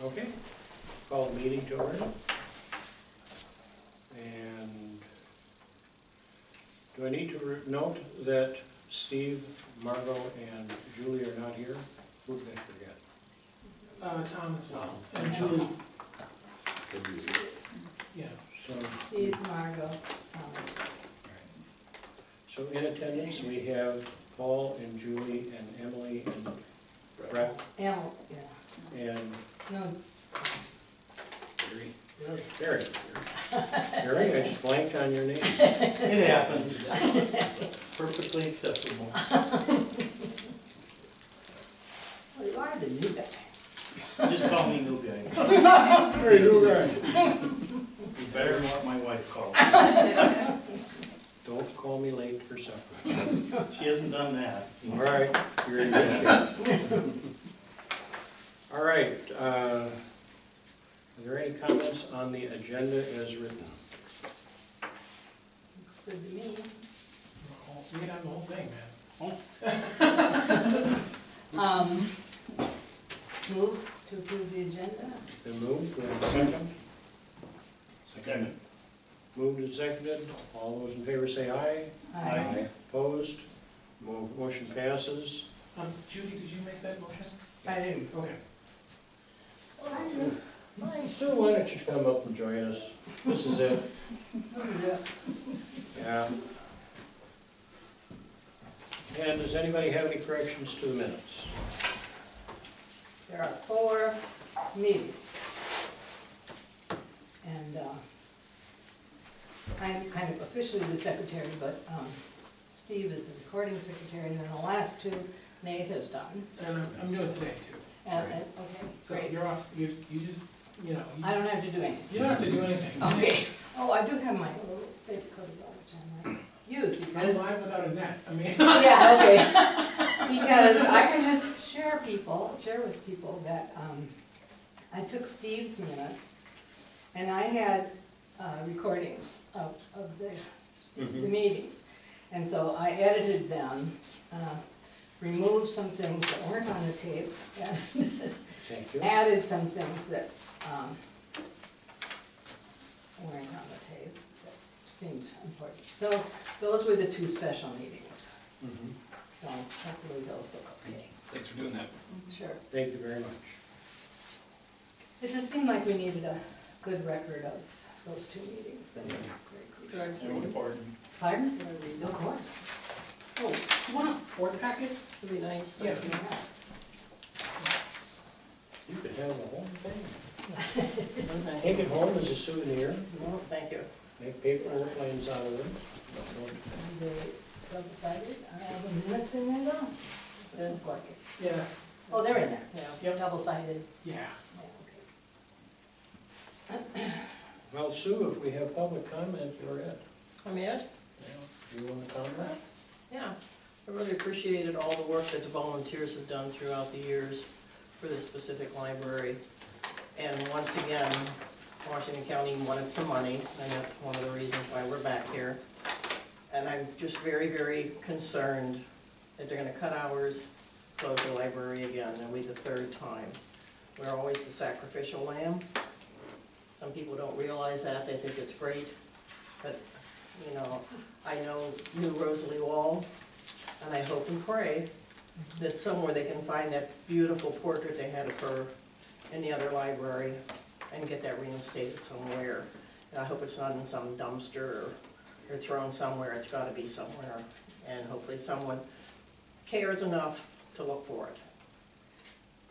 Okay, call the meeting to order. And do I need to note that Steve, Margot, and Julie are not here? Who did I forget? Tom as well, and Julie, yeah. So, Steve, Margot, so in attendance, we have Paul and Julie and Emily and Brett Elmo, yeah. and No, Gary. Gary, I just blanked on your name. It happens. Perfectly acceptable. well, you are the new guy. Just call me new guy. Very new guy. You better than what my wife calls me. Don't call me late for supper. She hasn't done that. All right, you're in good shape. All right, are there any comments on the agenda as written? Looks good to me. You can have the whole thing, man. Move to approve the agenda. Been moved, do we have a second? Second. Moved and seconded, all those in favor say aye. Aye. Opposed? Motion passes. Judy, did you make that motion? I didn't. Okay. Sue, why don't you come up and join us? This is it. Yeah. And does anybody have any corrections to the minutes? There are 4 meetings. And I'm kind of officially the secretary, but Steve is the recording secretary, and then the last 2 Nate has done. And I'm doing today too. Okay, So great. you're off, you just, you know. I don't have to do anything. You don't have to do anything. Okay. Oh, I do have my little favorite code of law, which I might use I'm because, live without a net, I mean. yeah, okay. Because I can just share with people that I took Steve's minutes and I had recordings of the meetings. And so I edited them, removed some things that weren't on the tape, and Thank you. added some things that weren't on the tape that seemed important. So those were the 2 special meetings. Mhm. So hopefully those look okay. Thanks for doing that. Sure. Thank you very much. It just seemed like we needed a good record of those 2 meetings. And important. Pardon? Of course. Oh, wow, board packet? It'd be nice. Yeah. You could have the whole thing. Take it home as a souvenir, No, thank you. make paper airplanes out of them. The double-sided, the minutes in there though? Says like it. Yeah, Oh, they're in there. Yep. Double-sided. yeah. Yeah, okay. Well, Sue, if we have public comment, you're it. I'm Ed. You want to comment? Yeah, I really appreciated all the work that the volunteers have done throughout the years for this specific library. And once again, Washington County wanted some money, and that's one of the reasons why we're back here. And I'm just very, very concerned that they're gonna cut hours, close the library again, and it'll be the 3rd time. We're always the sacrificial lamb. Some people don't realize that, they think it's great, but, you know, I knew Rosalie Wall, and I hope and pray that somewhere they can find that beautiful portrait they had of her in the other library and get that reinstated somewhere. And I hope it's not in some dumpster or thrown somewhere, it's gotta be somewhere, and hopefully someone cares enough to look for it.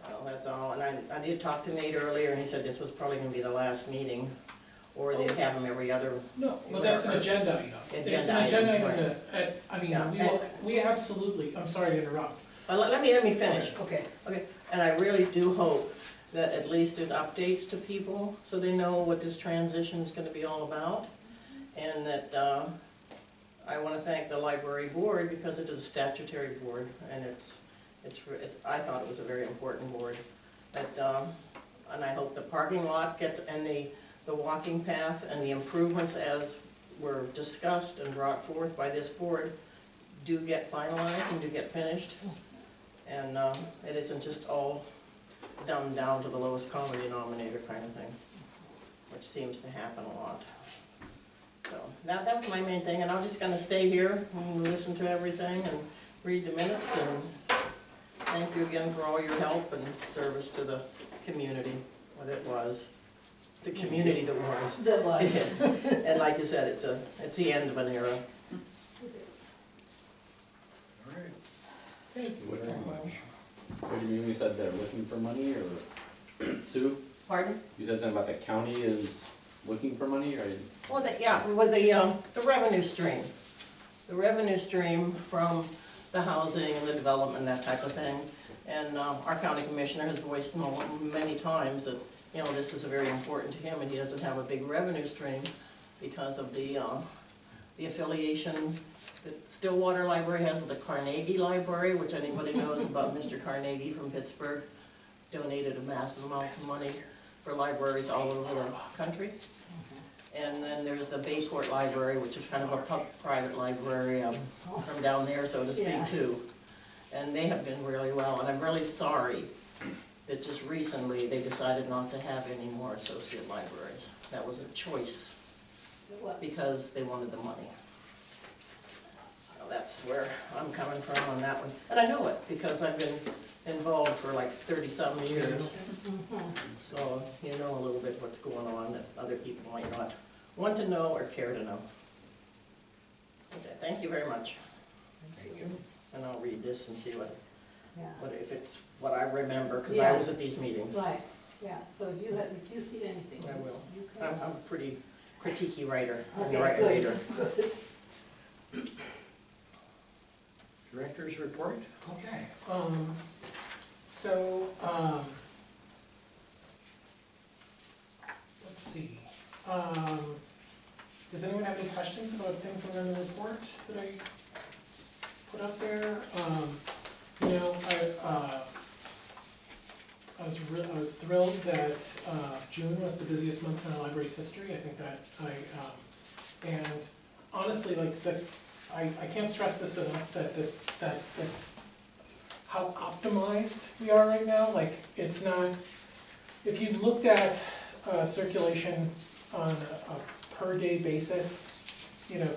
Well, that's all, and I did talk to Nate earlier, and he said this was probably gonna be the last meeting, or they'd have them every other. No, but that's an agenda item. It's an agenda item that, I mean, Yeah. we absolutely, I'm sorry to interrupt. Let me finish. Okay. Okay, and I really do hope that at least there's updates to people, so they know what this transition is gonna be all about. And that, I wanna thank the library board, because it is a statutory board, and I thought it was a very important board. But, and I hope the parking lot and the walking path and the improvements as were discussed and brought forth by this board do get finalized and do get finished. And it isn't just all dumbed down to the lowest common denominator kind of thing, which seems to happen a lot. So that was my main thing, and I'm just gonna stay here and listen to everything and read the minutes, and thank you again for all your help and service to the community, what it was, the community that was. That was. And like you said, it's the end of an era. It is. All right, Thank you very much. What do you mean, we said they're looking for money, or, Sue, Pardon? you said something about the county is looking for money, or? Well, with the revenue stream. The revenue stream from the housing and the development, that type of thing. And our county commissioner has voiced many times that, you know, this is very important to him, and he doesn't have a big revenue stream because of the affiliation that Stillwater Library has with the Carnegie Library, which anybody knows about Mr. Carnegie from Pittsburgh, donated a massive amounts of money for libraries all over the country. And then there's the Bayport Library, which is kind of a private library from down there, so to speak, Yeah. too. And they have been really well, and I'm really sorry that just recently they decided not to have any more associate libraries. That was a choice It was. because they wanted the money. So that's where I'm coming from on that one. And I know it because I've been involved for like 30-some years. Mhm. So you know a little bit what's going on that other people might not want to know or care to know. Okay, thank you very much. thank you. And I'll read this and see Yeah, if it's what I remember, because I was at these meetings. right, yeah, so if you see anything. I will. you can- I'm a pretty critiquey writer, and Okay, writer good, reader. good. Director's report? Okay, so, let's see. Does anyone have any questions about things that are in the report that I put up there? You know, I was thrilled that June was the busiest month in the library's history. I think that and honestly, like, I can't stress this enough, that it's how optimized we are right now. Like, it's not, if you looked at circulation on a per day basis, you know,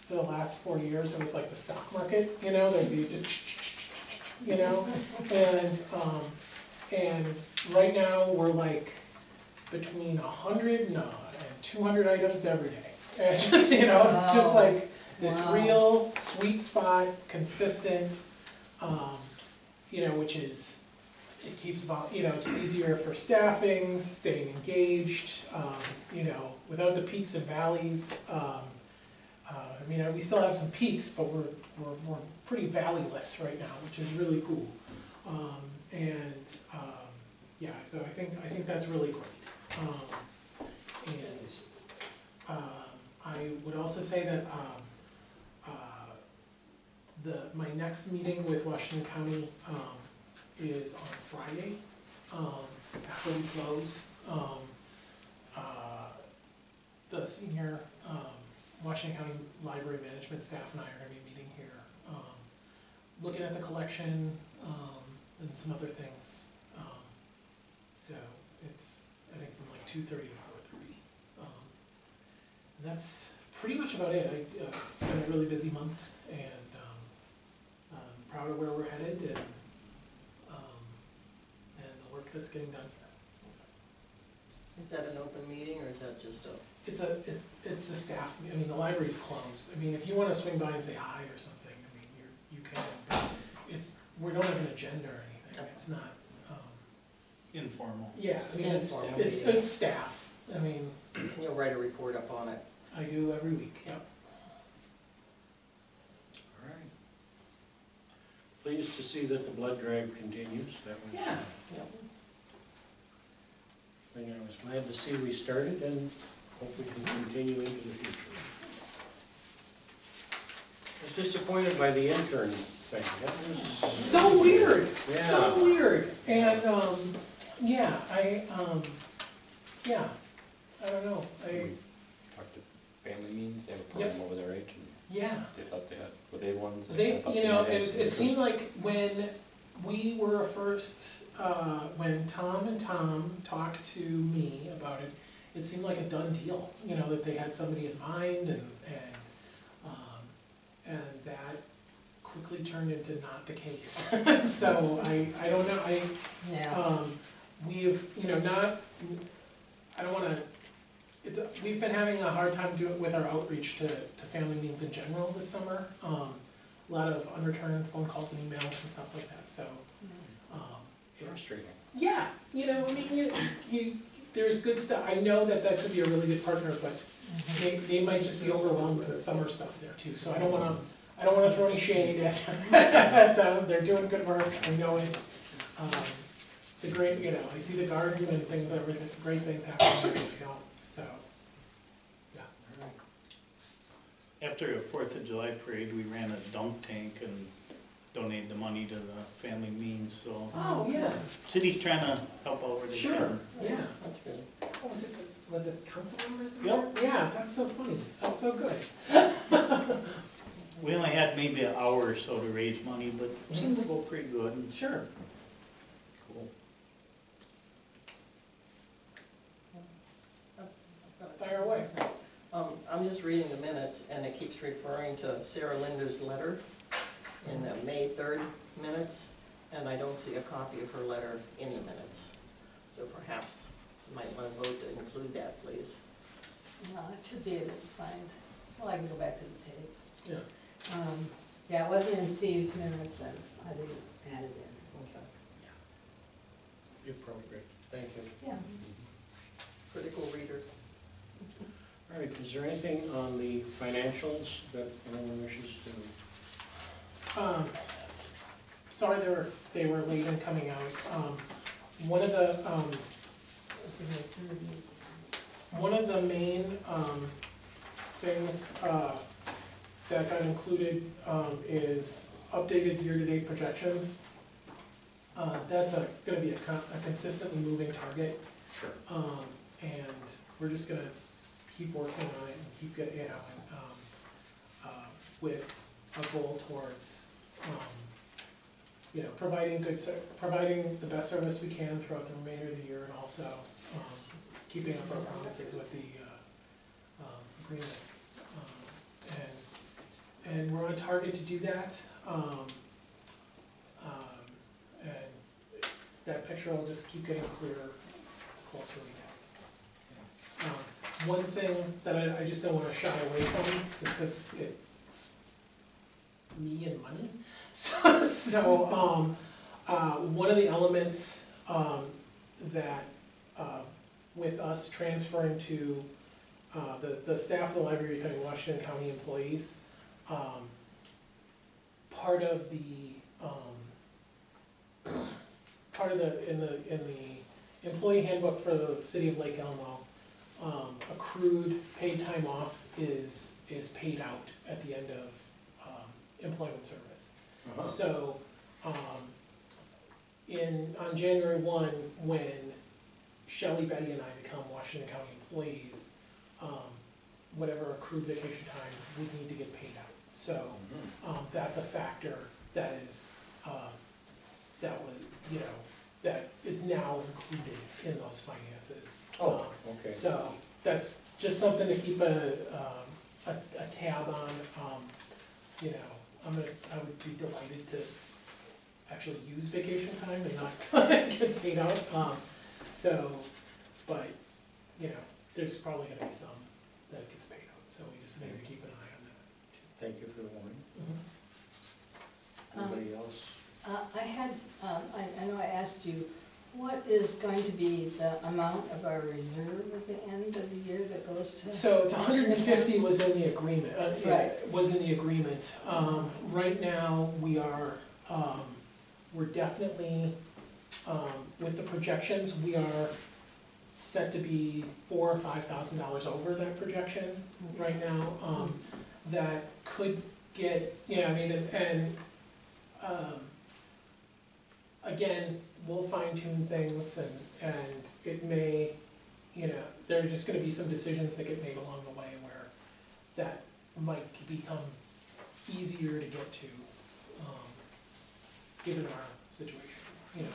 for the last 4 years, it was like the stock market, you know, there'd be just, you know, and right now, we're like between 100 and 200 items every day. And it's just, you know, it's just Wow. like this Wow. real sweet spot, consistent, you know, which is, it keeps, you know, it's easier for staffing, staying engaged, you know, without the peaks and valleys. I mean, we still have some peaks, but we're pretty valleyless right now, which is really cool. Yeah, so I think that's really great. I would also say that my next meeting with Washington County is on Friday, after we close. The senior Washington County Library Management staff and I are going to be meeting here, looking at the collection and some other things. So it's, I think, from like 2:30 to 4:30. And that's pretty much about it. It's been a really busy month, and I'm proud of where we're headed and the work that's getting done here. Is that an open meeting, or is that just a? It's a staff, I mean, the library's closed. I mean, if you wanna swing by and say hi or something, I mean, you can, but we don't have an agenda or anything, it's not, Informal. yeah, I It's mean, informal it's meeting. staff. I mean, You'll write a report up on it. I do every week, yep. All right. Pleased to see that the blood drive continues, that was. Yeah. Yep. And I was glad to see we started and hope we can continue into the future. I was disappointed by the intern thing, that was. So weird, Yeah. so weird, and, yeah, I don't know, We talked to family means, they have a Yep. program over there, right? And yeah. they thought they had, were they ones? that They, thought you know, had it seemed like when We were first, when Tom and Tom talked to me about it, it seemed like a done deal, you know, that they had somebody in mind and that quickly turned into not the case. So I don't know, Yeah, we've, you know, not, I don't wanna, we've been having a hard time doing with our outreach to family meetings in general this summer. A lot of unreturned phone calls and emails and stuff like that, so, Frustrating. yeah, you know, I mean, there's good stuff, I know that could be a really good partner, but they might just be overwhelmed with summer stuff there too, so I don't wanna throw any shade at them, they're doing good work, I know it. It's a great, you know, I see the garden and things, everything, great things happening there, you know, so, yeah. All right. After the 4th of July parade, we ran a dunk tank and donated the money to the family means, so. Oh, yeah, City's trying to help out where they sure, can. yeah. That's good. What was it, what the council members? Yep. Yeah, that's so funny, that's so good. We only had maybe an hour or so to raise money, but it seemed to go pretty good. Sure. Cool. Fire away. I'm just reading the minutes, and it keeps referring to Sarah Linder's letter in the May 3rd minutes, and I don't see a copy of her letter in the minutes. So perhaps you might want to vote to include that, please. no, it should be able to find, well, I can go back to the tape. Yeah. Yeah, it wasn't in Steve's minutes, and I didn't add it in. Okay. Appropriate, thank you. Yeah. Critical reader. All right, is there anything on the financials that anyone wishes to? Sorry, they were late in coming out. One of the main things that got included is updated year-to-date projections. That's gonna be a consistently moving target, Sure. and we're just gonna keep working on it and keep getting, you know, with a goal towards, you know, providing the best service we can throughout the remainder of the year, and also keeping up our promises with the agreement. And we're on target to do that. And that picture will just keep getting clearer the closer we get. One thing that I just don't wanna shy away from, just because it's me and money. So, one of the elements, that, with us transferring to, the staff of the library becoming Washington County employees, part of in the employee handbook for the city of Lake Elmo, accrued paid time off is paid out at the end of employment service. Uh-huh. So, on January 1, when Shelley, Betty, and I become Washington County employees, whatever accrued vacation time would need to get paid out. So, that's a factor that is, that is now included in those finances. Oh, okay. So, that's just something to keep a tab on, you know, I would be delighted to actually use vacation time and not get paid out. So, but, you know, there's probably gonna be some that gets paid out, so we just need to keep an eye on that. Thank you for the warning. Mhm. Anybody else? I had, I know I asked you, what is going to be the amount of our reserve at the end of the year that goes to? So it's 150 was in the agreement, Right. was in the agreement. Right now, we are, we're definitely, with the projections, we are set to be $4,000 or $5,000 over that projection right now. That could get, you know, I mean, and, again, we'll fine tune things and it may, you know, there are just gonna be some decisions that get made along the way where that might become easier to get to, given our situation, you know,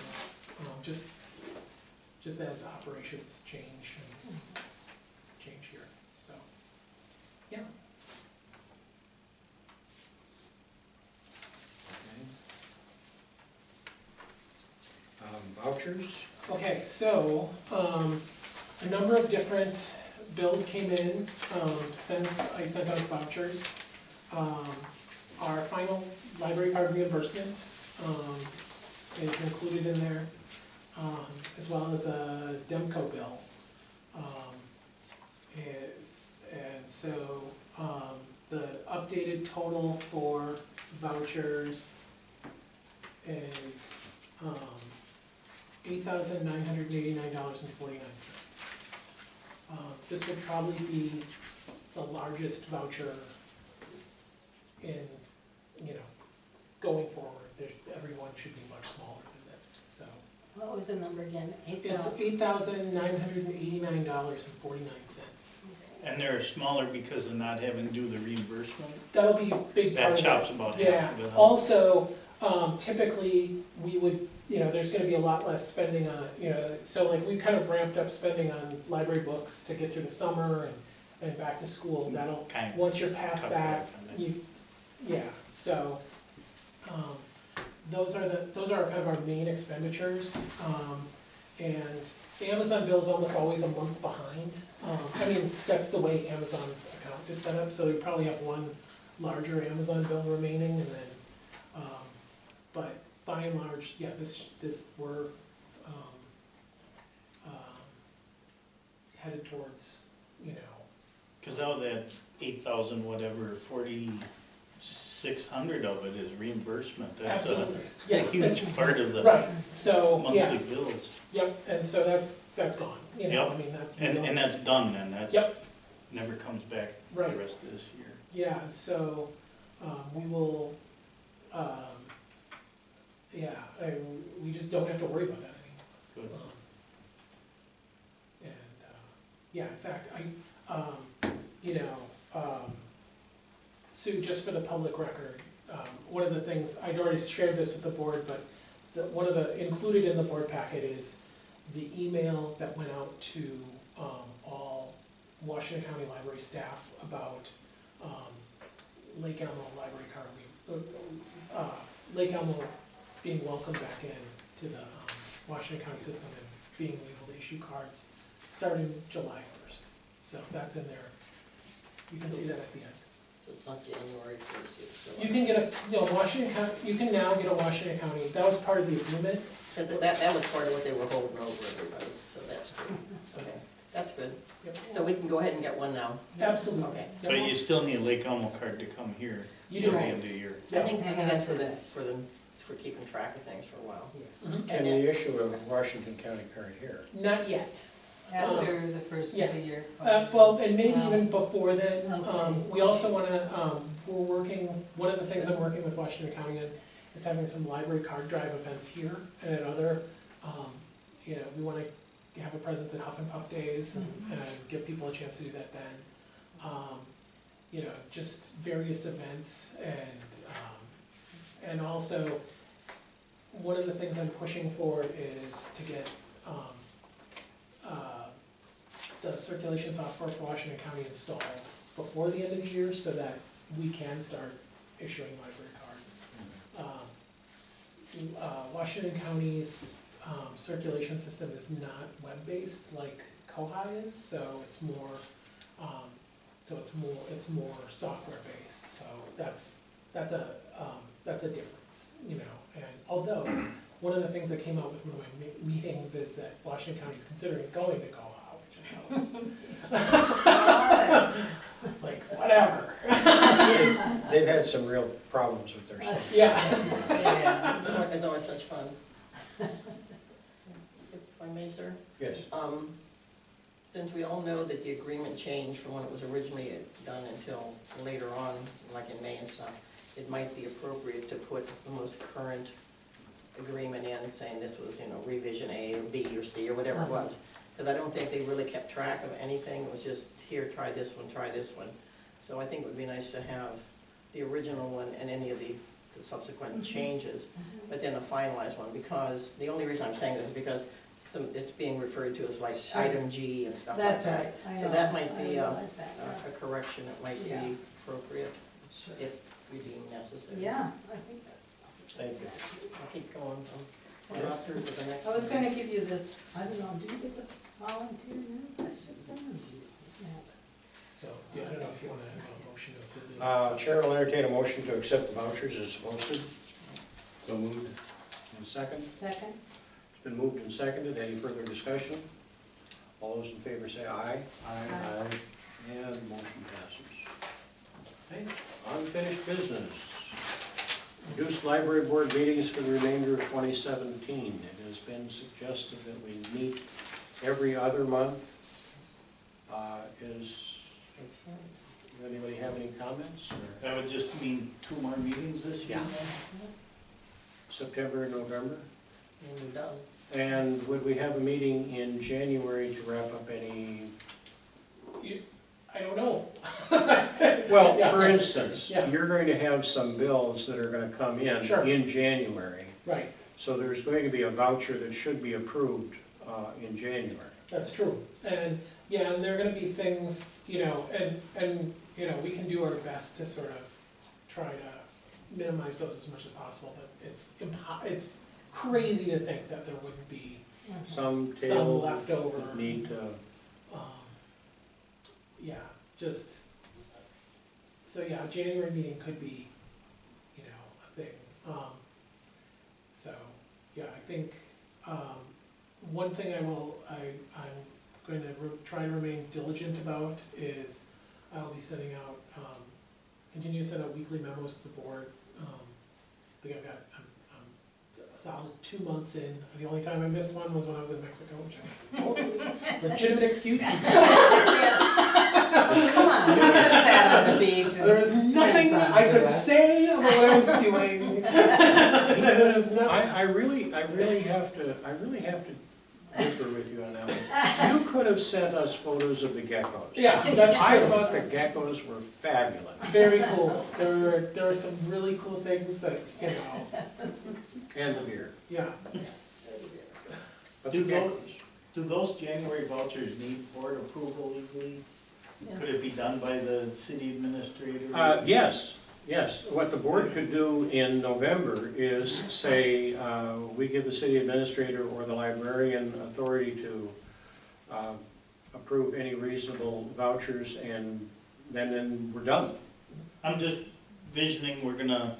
just as operations change and change here, so, yeah. Vouchers? Okay, so, a number of different bills came in, since I sent out vouchers. Our final library card reimbursement, is included in there, as well as a Demco bill. And so, the updated total for vouchers is, $8,989.49. This would probably be the largest voucher in, you know, going forward. Everyone should be much smaller than this, so. What was the number again? It's 8,000? $8,989.49. And they're smaller because of not having to do the reimbursement? That'll be a big part That of it. chops about Yeah, half of it. also, typically, we would, you know, there's gonna be a lot less spending on, you know, so like, we kind of ramped up spending on library books to get through the summer and back to school, that'll, Kind of once you're past cut that, back on it. yeah, so, those are kind of our main expenditures, and the Amazon bill is almost always a month behind. I mean, that's the way Amazon's account is set up, so you probably have one larger Amazon bill remaining, and then, but by and large, yeah, we're, headed towards, you know, Cause out of that 8,000 whatever, 4,600 of it is reimbursement. That's a absolutely, yeah. huge that's- part of the Right, so, yeah, monthly bills. yep, and so that's gone, you know, Yep. I mean, that's. And that's done then, that's, Yep. never comes back Right. the rest of this year. Yeah, and so, we will, we just don't have to worry about that anymore. Good. And, yeah, in fact, Sue, just for the public record, one of the things, I'd already shared this with the board, but one of the, included in the board packet is the email that went out to, all Washington County Library staff about, Lake Elmo Library Card, Lake Elmo being welcomed back in to the Washington County system and being able to issue cards starting July 1st. So that's in there. You can see that at the end. So it's not January 1st, it's July. You can get a, Washington County, you can now get a Washington County, that was part of the agreement. That was part of what they were holding over everybody, so that's good. Okay, that's good. Yep. So we can go ahead and get one now? Absolutely. Okay. But you still need a Lake Elmo card to come here You till do. the end of the year. I think that's for keeping track of things for a while. Mhm. Can we issue a Washington County card here? Not yet. After the first of the year. Well, and maybe Wow. even before then, Okay. we also wanna, we're working, one of the things I'm working with Washington County on is having some library card drive events here and at other, we wanna have a presence at Huff and Puff Days and give people a chance to do that then. Just various events and also, one of the things I'm pushing for is to get, the circulation software for Washington County installed before the end of the year so that we can start issuing library cards. Washington County's circulation system is not web-based like Koha is, so it's more software-based, so that's a difference, and although, one of the things that came out with one of my meetings is that Washington County is considering going to Koha, which I know is like, whatever. They've had some real problems with their stuff. Yeah. It's always such fun. If I may, sir? Yes. Since we all know that the agreement changed from when it was originally done until later on, like in May and stuff, it might be appropriate to put the most current agreement in, saying this was, revision A or B or C or whatever it was. Because I don't think they really kept track of anything, it was just, here, try this one. So I think it would be nice to have the original one and any of the the subsequent changes, but then a finalized one, because, the only reason I'm saying this is because it's being referred to as like Sure. item G and stuff like That's that. right, I know. So that might I be realize that, a correction that might Yeah. be appropriate Sure. if we deem necessary. Yeah, I think that's. Thank you. I'll keep going from one author to the next. I was one. gonna give you this, I don't know, do you get the volunteer news? I should send them to you. Yeah. So, yeah, I don't know if you wanna have a motion to approve the. Chair will entertain a motion to accept the vouchers as posted. So moved. And second, Second? it's been moved and seconded. Any further discussion? All those in favor say aye. Aye. And motion passes. Thanks. Unfinished business. Reduced library board meetings for the remainder of 2017. It has been suggested that we meet every other month. Makes sense. Does anybody have any comments? Or That would just mean 2 more meetings this year? Yeah. September and November? And we're done. And would we have a meeting in January to wrap up any, I don't know. well, Yeah, for yes. instance, Yeah. you're going to have some bills that are gonna come Sure. in January. Right, So there's going to be a voucher that should be approved in January. that's true. And, yeah, and there are gonna be things, you know, and, you know, we can do our best to sort of try to minimize those as much as possible, but it's crazy to think that there wouldn't be Mhm. Some some table left over. that need to, Yeah, just, so yeah, January meeting could be, you know, a thing. So, yeah, I think, one thing I'm going to try and remain diligent about is I'll be sending out, continue to send out weekly memos to the board. I think I'm a solid 2 months in. The only time I missed one was when I was in Mexico, which I totally legitimate excuse. Come on, you just sat on the beach and. There was nothing said I something could to us. say about what I was doing. I would have not. I really have to differ with you on that one. You could have sent us photos of the geckos. Yeah, that's I true. thought the geckos were fabulous. Very cool. There were some really cool things that, you know, And the beer. yeah. But the Do those- geckos. Do those January vouchers need board approval legally? Could it be done by the city administrator? Yes. What the board could do in November is say, we give the city administrator or the librarian authority to approve any reasonable vouchers, and then we're done. I'm just visioning, we're gonna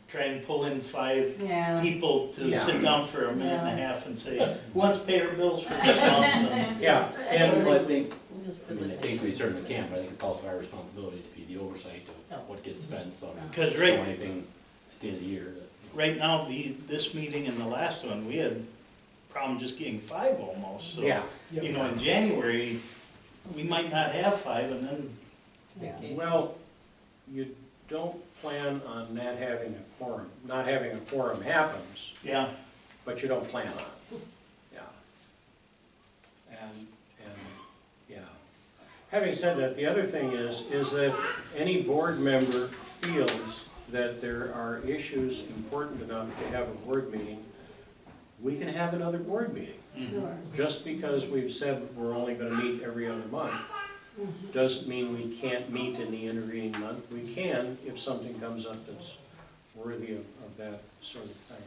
try and pull in 5 Yeah. people to Yeah. sit down for a minute and a Yeah. half and say, who wants to pay our bills for this month? And Yeah, and Well, I think, We'll just I fill mean, I it think in. we certainly can, but I think it's also our responsibility to be the oversight of what gets spent, so. I mean, Because show right- anything at the end of the year that. Right now, this meeting and the last one, we had problem just getting 5 almost, so. yeah, You know, in January, we might not have 5 and then, Yeah. well, you don't plan on not having a quorum. Not having a quorum happens, yeah, but you don't plan on it. Yeah. And, yeah. Having said that, the other thing is that if any board member feels that there are issues important enough to have a board meeting, we can have another board meeting. Sure. Just because we've said we're only gonna meet every other month, Mhm. doesn't mean we can't meet in the intervening month. We can if something comes up that's worthy of that sort of thing.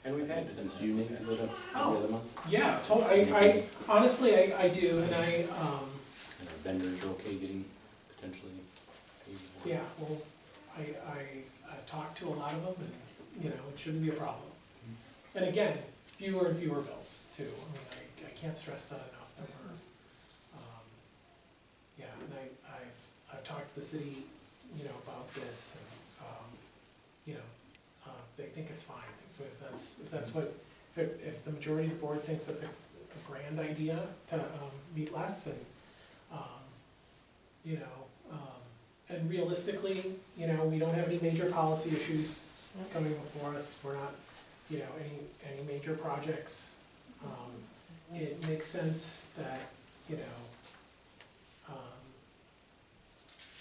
And we've had to do Since that. you need to go to every other month, Yeah, I honestly, I do, and and our vendors are okay getting potentially paid for. yeah, well, I've talked to a lot of them, and, you know, it shouldn't be a problem. And again, fewer and fewer bills, too. I mean, I can't stress that enough, that we're, yeah, and I've talked to the city, you know, about this, and, you know, they think it's fine. If that's what, if the majority of the board thinks that's a grand idea to, meet less, and, you know, and realistically, you know, we don't have any major policy issues coming before us. We're not, you know, any major projects. It makes sense that, you know, to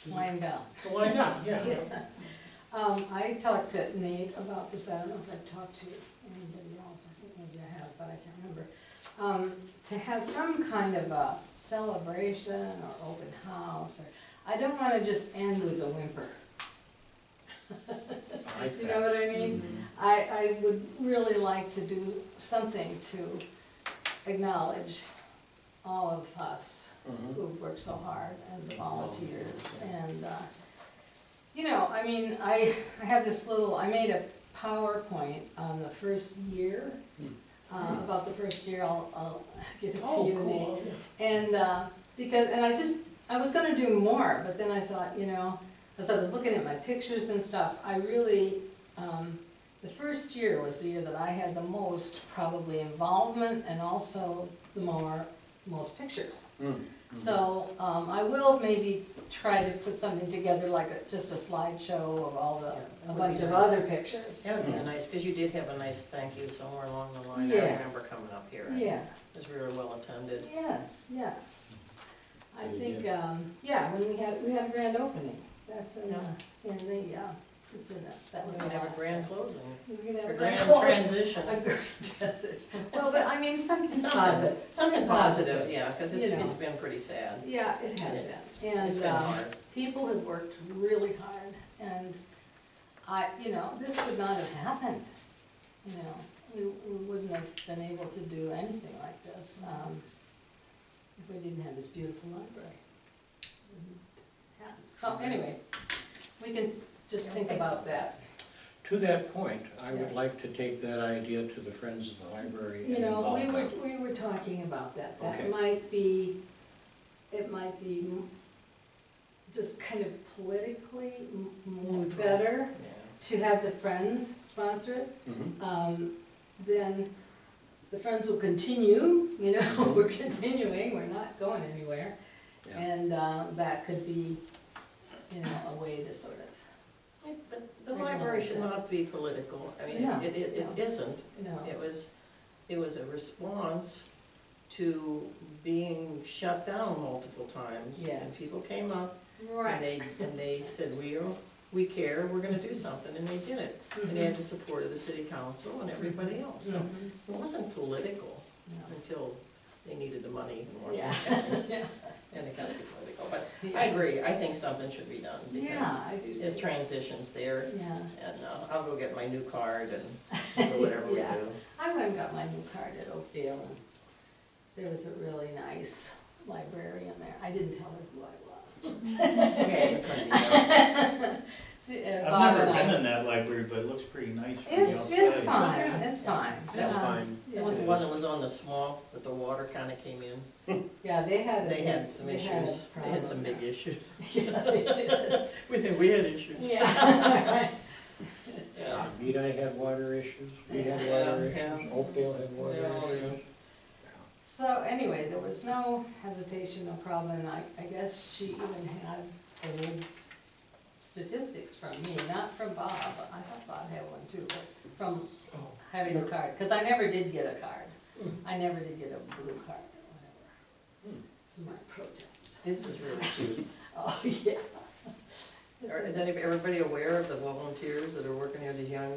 just- Wind down. to wind down, yeah. I talked to Nate about this, I don't know if I've talked to anybody else, I think maybe I have, but I can't remember. To have some kind of a celebration or open house, or, I don't wanna just end with a whimper. I like You know that. what I mean? I would really like to do something to acknowledge all of us Mhm. who've worked so hard and the volunteers and, you know, I mean, I have this little, I made a PowerPoint on the first year, about the first year, I'll give it to Oh, you, Nate. cool, yeah. And, because, and I was gonna do more, but then I thought, you know, as I was looking at my pictures and stuff, I really, the first year was the year that I had the most probably involvement and also the most pictures. Mm. So, I will maybe try to put something together like just a slideshow of all Yeah, the, that a would bunch be of nice. other pictures. That would be nice, because you did have a nice thank you somewhere along the line. I Yes. remember coming up here. Yeah, It was really well attended. yes, yes. I Very think, good. yeah, when we had a grand opening, that's in the, it's in that was We the could have a last. grand closing, We could have a a grand close. transition. A grand transition. Well, but I mean, something Something- positive. Something positive, yeah, because You know. it's been pretty sad. Yeah, it has It's been. And, been hard. people have worked really hard, and you know, this would not have happened, you know, we wouldn't have been able to do anything like this, if we didn't have this beautiful library. Wouldn't happen. So, anyway, we can just think about that. To that point, I would Yes. like to take that idea to the Friends of the Library and You know, involve them. we were talking about that, Okay. it might be just kind of politically more Neutral. better Yeah. to have the Friends sponsor it. Mhm. Then the Friends will continue, you know, we're continuing, we're not going anywhere. Yeah. And that could be, you know, a way to sort of, But the library should not be political. I mean, No, it no. isn't. you know, It was a response to being shut down multiple times. And Yes. people came up and right. they said, we care, we're gonna do something, and they did it. And they had Mhm. the support of the city council and everybody else. So Mhm. it wasn't political No. until they needed the money in Yeah. Washington. Yeah. And it got to be political. But I agree, I think something should be done because Yeah, I do there's too. transitions there. Yeah, And I'll go get my new card and do whatever we Yeah. do. I went and got my new card at Oakdale, and there was a really nice librarian there. I didn't tell her who I was. Okay, it couldn't be done. I've Bob never and I- been in that library, but it looks pretty nice from the It's outside. fine, it's fine. That's Um, fine. It was the one that was on the swamp, that the water kind of came in. Yeah, they had. They had some issues. They had some big problem. issues. Yeah, they did. We had issues. Yeah. Yeah. Medai had water issues, we had Yeah, water yeah. issues, Oakdale had water Yeah, issues. So anyway, there was no hesitation, no problem, and I guess she even had a little statistics from me, not from Bob, I thought Bob had one too, but from Oh, having a card, because I never did get a card. Hmm. I never did get a blue card or whatever. Hmm. This is my protest. This is really cute. Oh, yeah. Is everybody aware of the volunteers that are working here, these young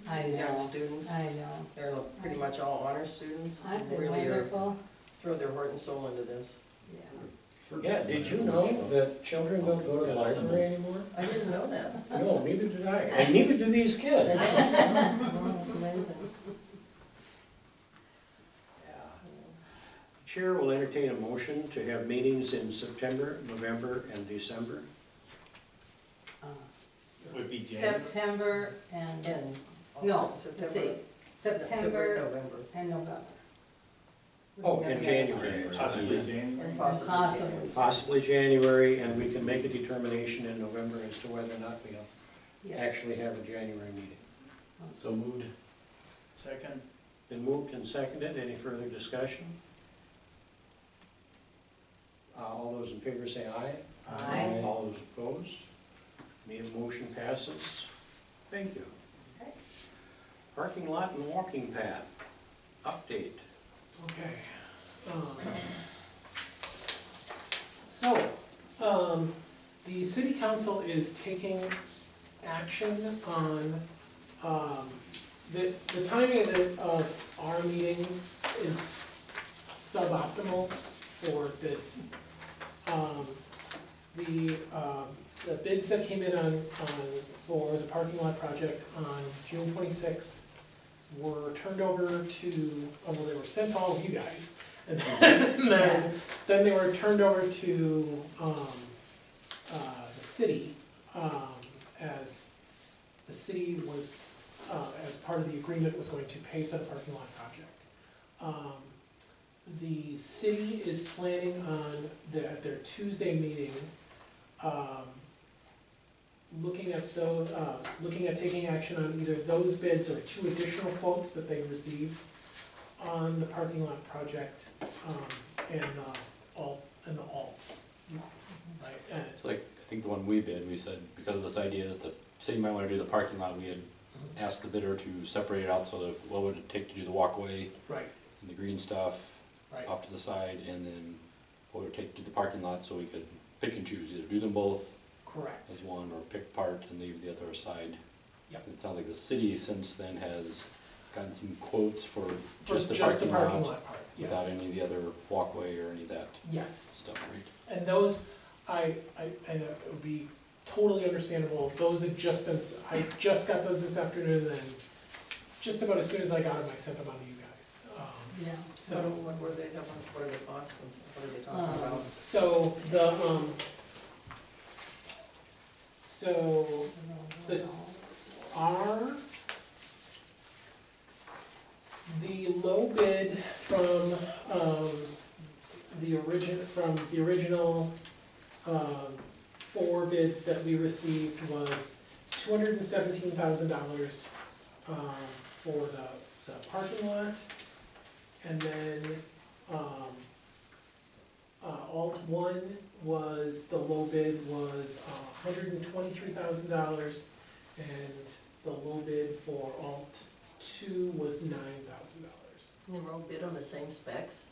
I know, students? I know. They're pretty much all honor students. Aren't they Really are wonderful? throw their heart and soul into this. Yeah. Yeah, did you know that children don't go to the library anymore? I didn't know that. No, neither did I, and neither do these kids. Oh, it's amazing. Chair will entertain a motion to have meetings in September, November, and December. Uh, Would be January. September and, And. no, let's see, September, September November, and November. Oh, We've and never January. had Possibly and January. possibly. Possibly. January. Possibly January, and we can make a determination in November as to whether or not we'll Yes. actually have a January meeting. So moved. Second, Been moved and seconded, any further discussion? All those in favor say aye. Aye. All those opposed? Motion passes. Thank you. Okay. Parking lot and walking path, update. okay. So, the city council is taking action on, the timing of our meeting is suboptimal for this. The bids that came in for the parking lot project on June 26th were turned over to, well, they were sent to all of you guys. And then they were turned over to the city, as the city was, as part of the agreement, was going to pay for the parking lot project. The city is planning on, at their Tuesday meeting, looking at taking action on either those bids or 2 additional quotes that they received on the parking lot project, and the alts. Right, and So like, I think the one we bid, we said, because of this idea that the city might wanna do the parking lot, we had asked the bidder to separate it out, so that what would it take to do the walkway right, and the green stuff right, off to the side, and then what would it take to do the parking lot, so we could pick and choose, either do them both correct. as one, or pick part and leave the other aside. Yep. It sounds like the city since then has gotten some quotes for For just the parking lot, part, without yes, any of the other walkway or any of that yes. stuff, right? And those, and it would be totally understandable, those had just been, I just got those this afternoon, and just about as soon as I got them, I sent them on to you guys. Yeah. So, What were they, what are the costs, and what are they talking about? so the low bid from, the original, 4 bids that we received was $217,000, for the parking lot. And then, alt 1 was, the low bid was $123,000, and the low bid for alt 2 was $9,000. And they were all bid on the same specs?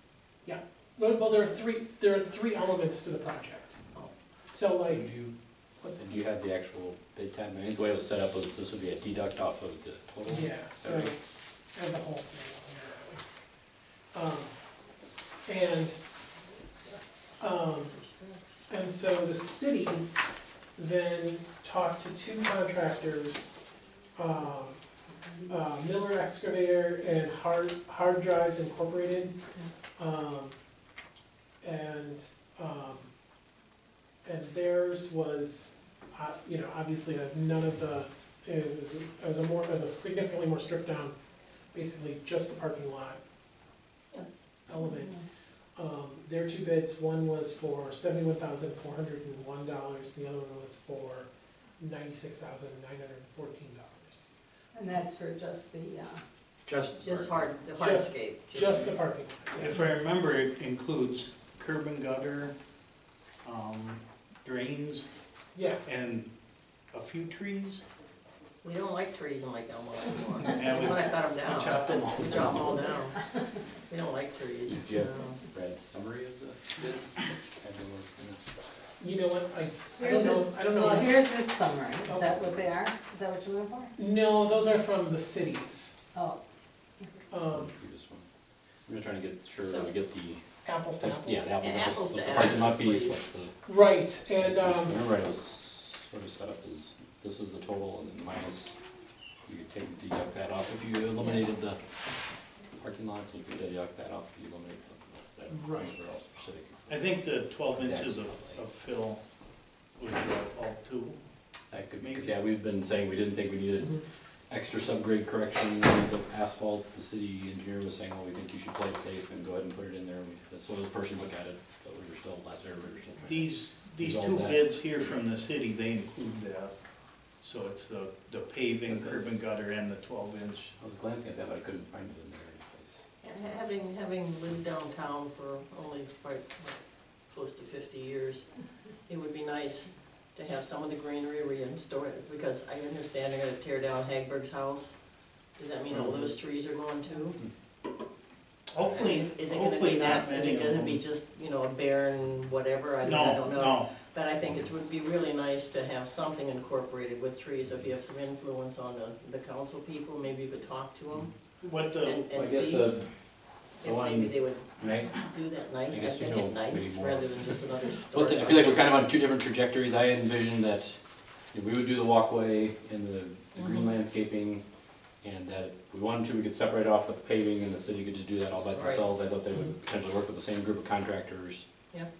Well, there are three elements to the project. Oh. So like, And you had the actual bid tab, I think the way it was set up was this would be a deduct off of the total. yeah, so, Okay. and the whole thing. And so the city then talked to 2 contractors, Miller Excavator and Hard Drives Incorporated. And theirs was, obviously none of the, it was a significantly more stripped down, basically just the parking lot element. Their 2 bids, one was for $71,401, the other one was for $96,914. And that's for just the, Just Just hardscape? Just the parking lot. yeah. If I remember, it includes curb and gutter, drains, Yeah, and a few trees. We don't like trees in Lake Elmo anymore. Yeah, We wanna cut them We down. chopped them all. We chop them all down. We don't like trees. Did you have no. Brad's summary of the bids? Had they were- you know what, I here's don't know. well, here's this summary. Is that what they are? Is that what you're looking for? No, those are from the cities. Oh, Previous one. I'm just trying to get sure that we get the, Apples to apples. yeah, the apples, Yeah, apples was to the parking lot apples, piece, please. what the. Right, and, Remember, it was sort of set up as, this is the total, and then minus, you could deduct that off if you eliminated the parking lot, you could deduct that off if you eliminated something else. That Right. was all specific. I think the 12 inches Exactly. of fill was all 2. That could, Maybe. because, yeah, we've been saying we didn't think we needed Mhm. extra subgrade correction with the asphalt. The city engineer was saying, well, we think you should play it safe and go ahead and put it in there, and the soils person look at it, but we were still, last year, we were still trying. These Resolve 2 that. bids here from the city, they include that. So it's the paving, curb and gutter, and the 12-inch. I was glancing at that, but I couldn't find it in there anyplace. Having lived downtown for only quite close to 50 years, it would be nice to have some of the greenery restored, because I understand they're gonna tear down Hagberg's house. Does that mean all those trees are going too? Hopefully, Is it gonna hopefully be not that, is many it of gonna them. be just, a barren whatever, I No, don't know. no, But I think it would be really nice to have something incorporated with trees, if you have some influence on the council people, maybe you could talk to them what the, Well, I and guess see the if one- maybe they would right? do that nice, I I guess you think know it nice, maybe more. rather than just another Well, story. I feel like we're kind of on two different trajectories. I envisioned that we would do the walkway and the green Mhm. landscaping, and that if we wanted to, we could separate off the paving and the city could just do that all by Right. themselves. I thought they would potentially work with the same group of contractors. Yep.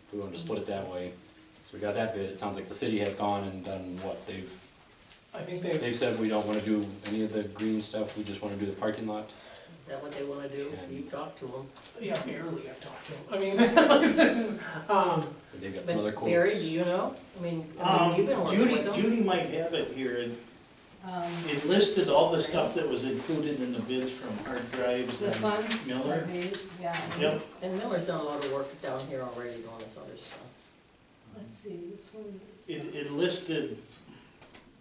If we wanted to split it that way. So we got that bit. It sounds like the city has gone and done what? I think they, They've said we don't wanna do any of the green stuff, we just wanna do the parking lot. Is that what they wanna do? And- You talk to them. yeah, barely I've talked to them. I mean, this is, But they've got some other But quotes. Barry, do you know? I mean, you've been working Judy, with them. Judy might have it here. It listed all the stuff that was included in the bids from hard drives The fun, and Miller. these, yeah. Yep, And Miller's done a lot of work down here already doing this other stuff. Let's see, this one is. it listed,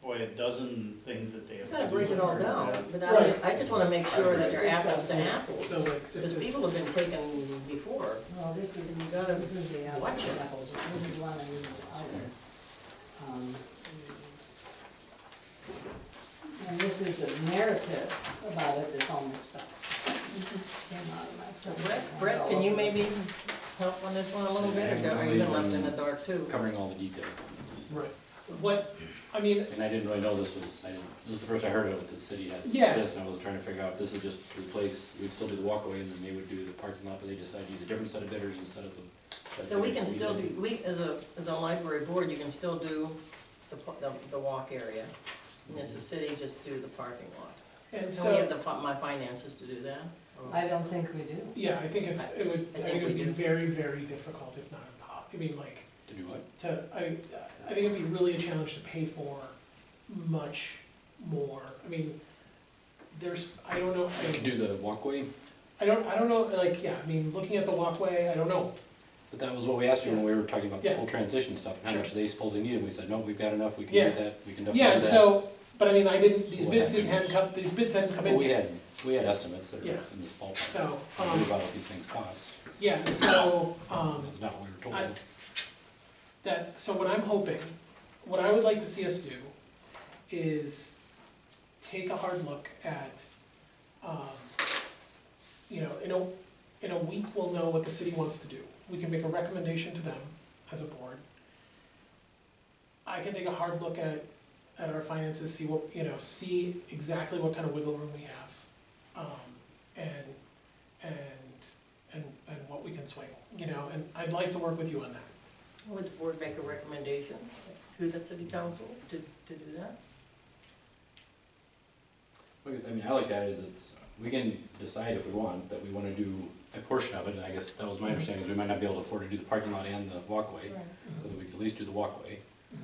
boy, a dozen things that they You have. gotta to break do it all with hard down, drive. but Right. I just wanna make sure that they're apples to apples. so like, this Because is, people have been taken before. Well, this is, You gotta this is the apple, watch it. this is one and this is the other. And this is the narrative about it that's all mixed up. Came out of my So phone. Brett, can you maybe help on this one a little bit, or are you been left in the dark too? Covering all the details. right. What, I mean, And I didn't really know this was, this is the first I heard of it, that the city had Yeah. this, and I was trying to figure out if this is just to replace, we'd still do the walkway, and then they would do the parking lot, but they decided to use a different set of bidders instead of the. So we can still do, as a library board, you can still do the walk area. And as a city, just do the parking lot. and And we have so, my finances to do that? Or- I don't think we do. yeah, I think it's, it would, I I think think it would we be do. very, very difficult, if not impossible. I mean, like, To do what? I think it'd be really a challenge to pay for much more. I mean, there's, I don't know, We could do the walkway, I don't know, like, yeah, I mean, looking at the walkway, I don't know. but that was what we asked you when we were talking about this Yeah. whole transition stuff, and how Sure. much they supposedly needed, we said, no, we've got enough, we can Yeah. do that, we can definitely Yeah, do and that. so, but I mean, I didn't, So these what bids happened? these bids hadn't come But in. we had estimates that are Yeah. in this ballpark. So, We knew about what these things cost, yeah, so, it's not what we were I- told. so what I'm hoping, what I would like to see us do is take a hard look at, you know, in a week, we'll know what the city wants to do. We can make a recommendation to them as a board. I can take a hard look at our finances, see what, see exactly what kind of wiggle room we have, and what we can swing, and I'd like to work with you on that. Would the board make a recommendation to the city council to do that? I mean, I like that is we can decide if we want, that we wanna do a portion of it, and I guess that was my understanding, is we might not be able to afford to do the parking lot and the walkway, but that we could at least do the walkway. And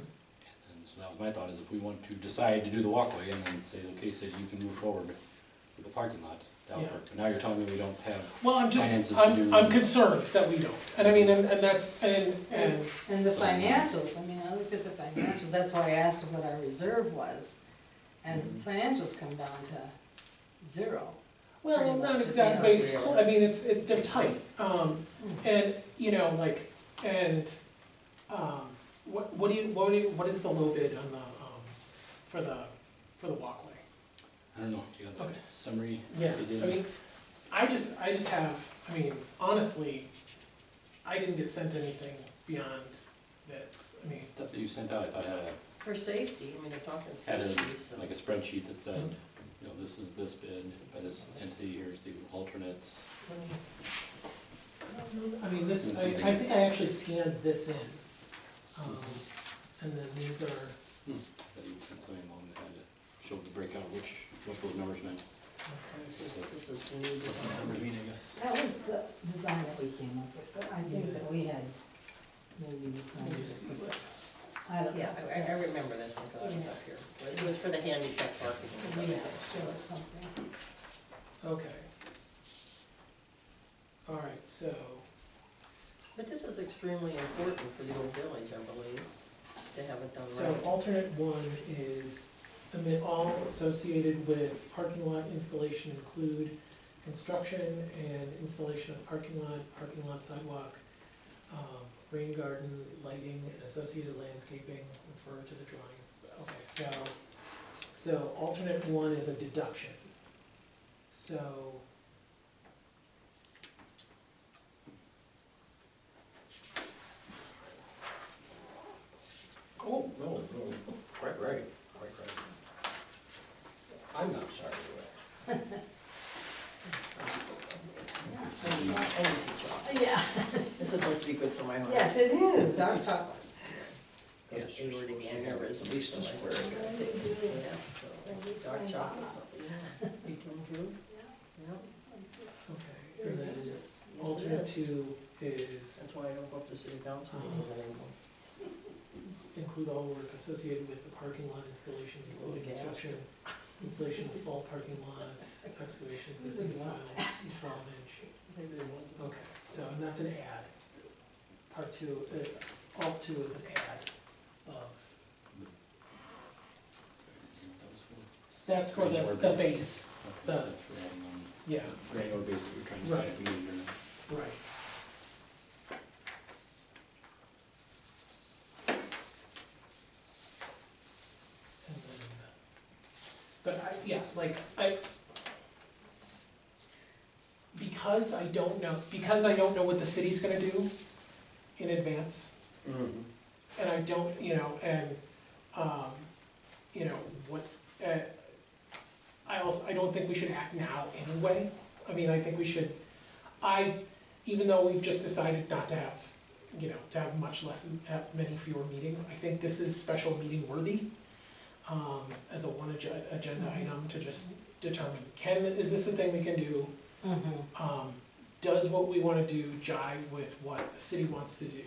so that was my thought, is if we want to decide to do the walkway and then say, okay, city, you can move forward with the parking lot, that would Yeah. work. But now you're telling me we don't have, Well, Finances to I'm do- concerned that we don't, and I mean, and that's, and, And the financials, I mean, I looked at the financials, that's why I asked what our reserve was. And financials come down to zero. well, Pretty not much, exactly, but it's, yeah. I mean, they're tight, and, what is the low bid on the, for the walkway? I don't know, do you got that Okay. summary? Yeah, They did. I mean, I just have, I mean, honestly, I didn't get sent anything beyond this, I mean, Stuff that you sent out, I thought had For safety, I mean, they're talking had safety, so. like a spreadsheet that said, Mhm. this is this bid, by this entity, here's the alternates. I mean, this, I think I actually scanned this in, and then these are, That you sent something along that had it, showed the breakout of what those numbers meant. This is the new What the design. numbers mean, I guess. That was the design that we came up with, but I think that we had maybe designed let me just see it. what, I don't know. Yeah, I remember this one because I was up here. It was for the handicap parking. and stuff Yeah, like that. show us something. okay. All right, so, But this is extremely important for the old village, I believe, to have it done so right. alternate one is, amid all associated with parking lot installation include construction and installation of parking lot sidewalk, rain garden, lighting, and associated landscaping, refer to the drawings. Okay, so alternate one is a deduction. So, Oh, no, quite right, quite right. I'm not sorry, Rex. I need to Yeah, This is supposed to be good for my heart. yes, it is, dark chocolate. Yes, Inward you're supposed to again, have there at is least a square. Yeah, so, dark chocolate's up, yeah. You can do? Yeah. okay, and then Yes, it alternate is. two is That's why I don't go up to city council meetings anymore. include all work associated with the parking lot installation, including Okay. installation of full parking lot, excavation, existing soils, salvage. Maybe they want to. Okay, so, and that's an add. Part two, alt two is an add of, That was for- that's for Granular the base, Okay, the- that's for adding on yeah, granular base that we're trying to say Right. if we need it or not. right. And then, but yeah, like, because I don't know what the city's gonna do in advance, Mhm. and I don't, what, I don't think we should act now anyway. I mean, I think we should, even though we've just decided not to have, to have have many fewer meetings, I think this is special meeting worthy, as a agenda item to just determine, is this a thing we can do? Mm-hmm. Does what we wanna do jive with what the city wants to do,